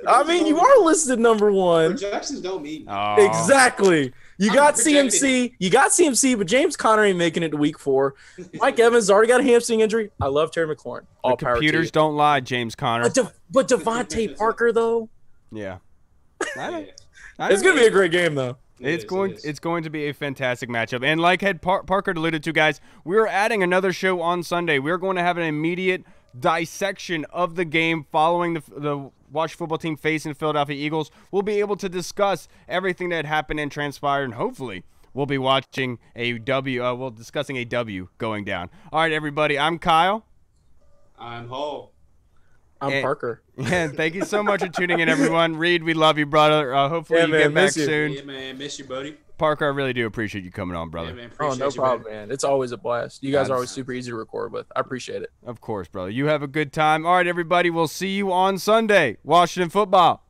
I mean, you are listed #1. Projections don't mean exactly. You got CMC, but James Conner ain't making it to week 4. Mike Evans already got a hamstring injury. I love Terry McLaurin. All the computers don't lie, James Conner. But Devontae Parker, though. Yeah. It's gonna be a great game, though. It's going to be a fantastic matchup. And like Parker alluded to, guys, we're adding another show on Sunday. We're going to have an immediate dissection of the game following the Washington football team facing the Philadelphia Eagles. We'll be able to discuss everything that happened and transpired, and hopefully we'll be watching discussing a W going down. All right, everybody, I'm Kyle. I'm Hall. I'm Parker. And thank you so much for tuning in, everyone. Reed, we love you, brother. Hopefully you get back soon. Yeah, man, miss you, buddy. Parker, I really do appreciate you coming on, brother. Yeah, No man, problem, man. It's always a blast. You guys are always super easy to record with. I appreciate it. Of course, brother. You have a good time. All right, everybody, we'll see you on Sunday. Washington football.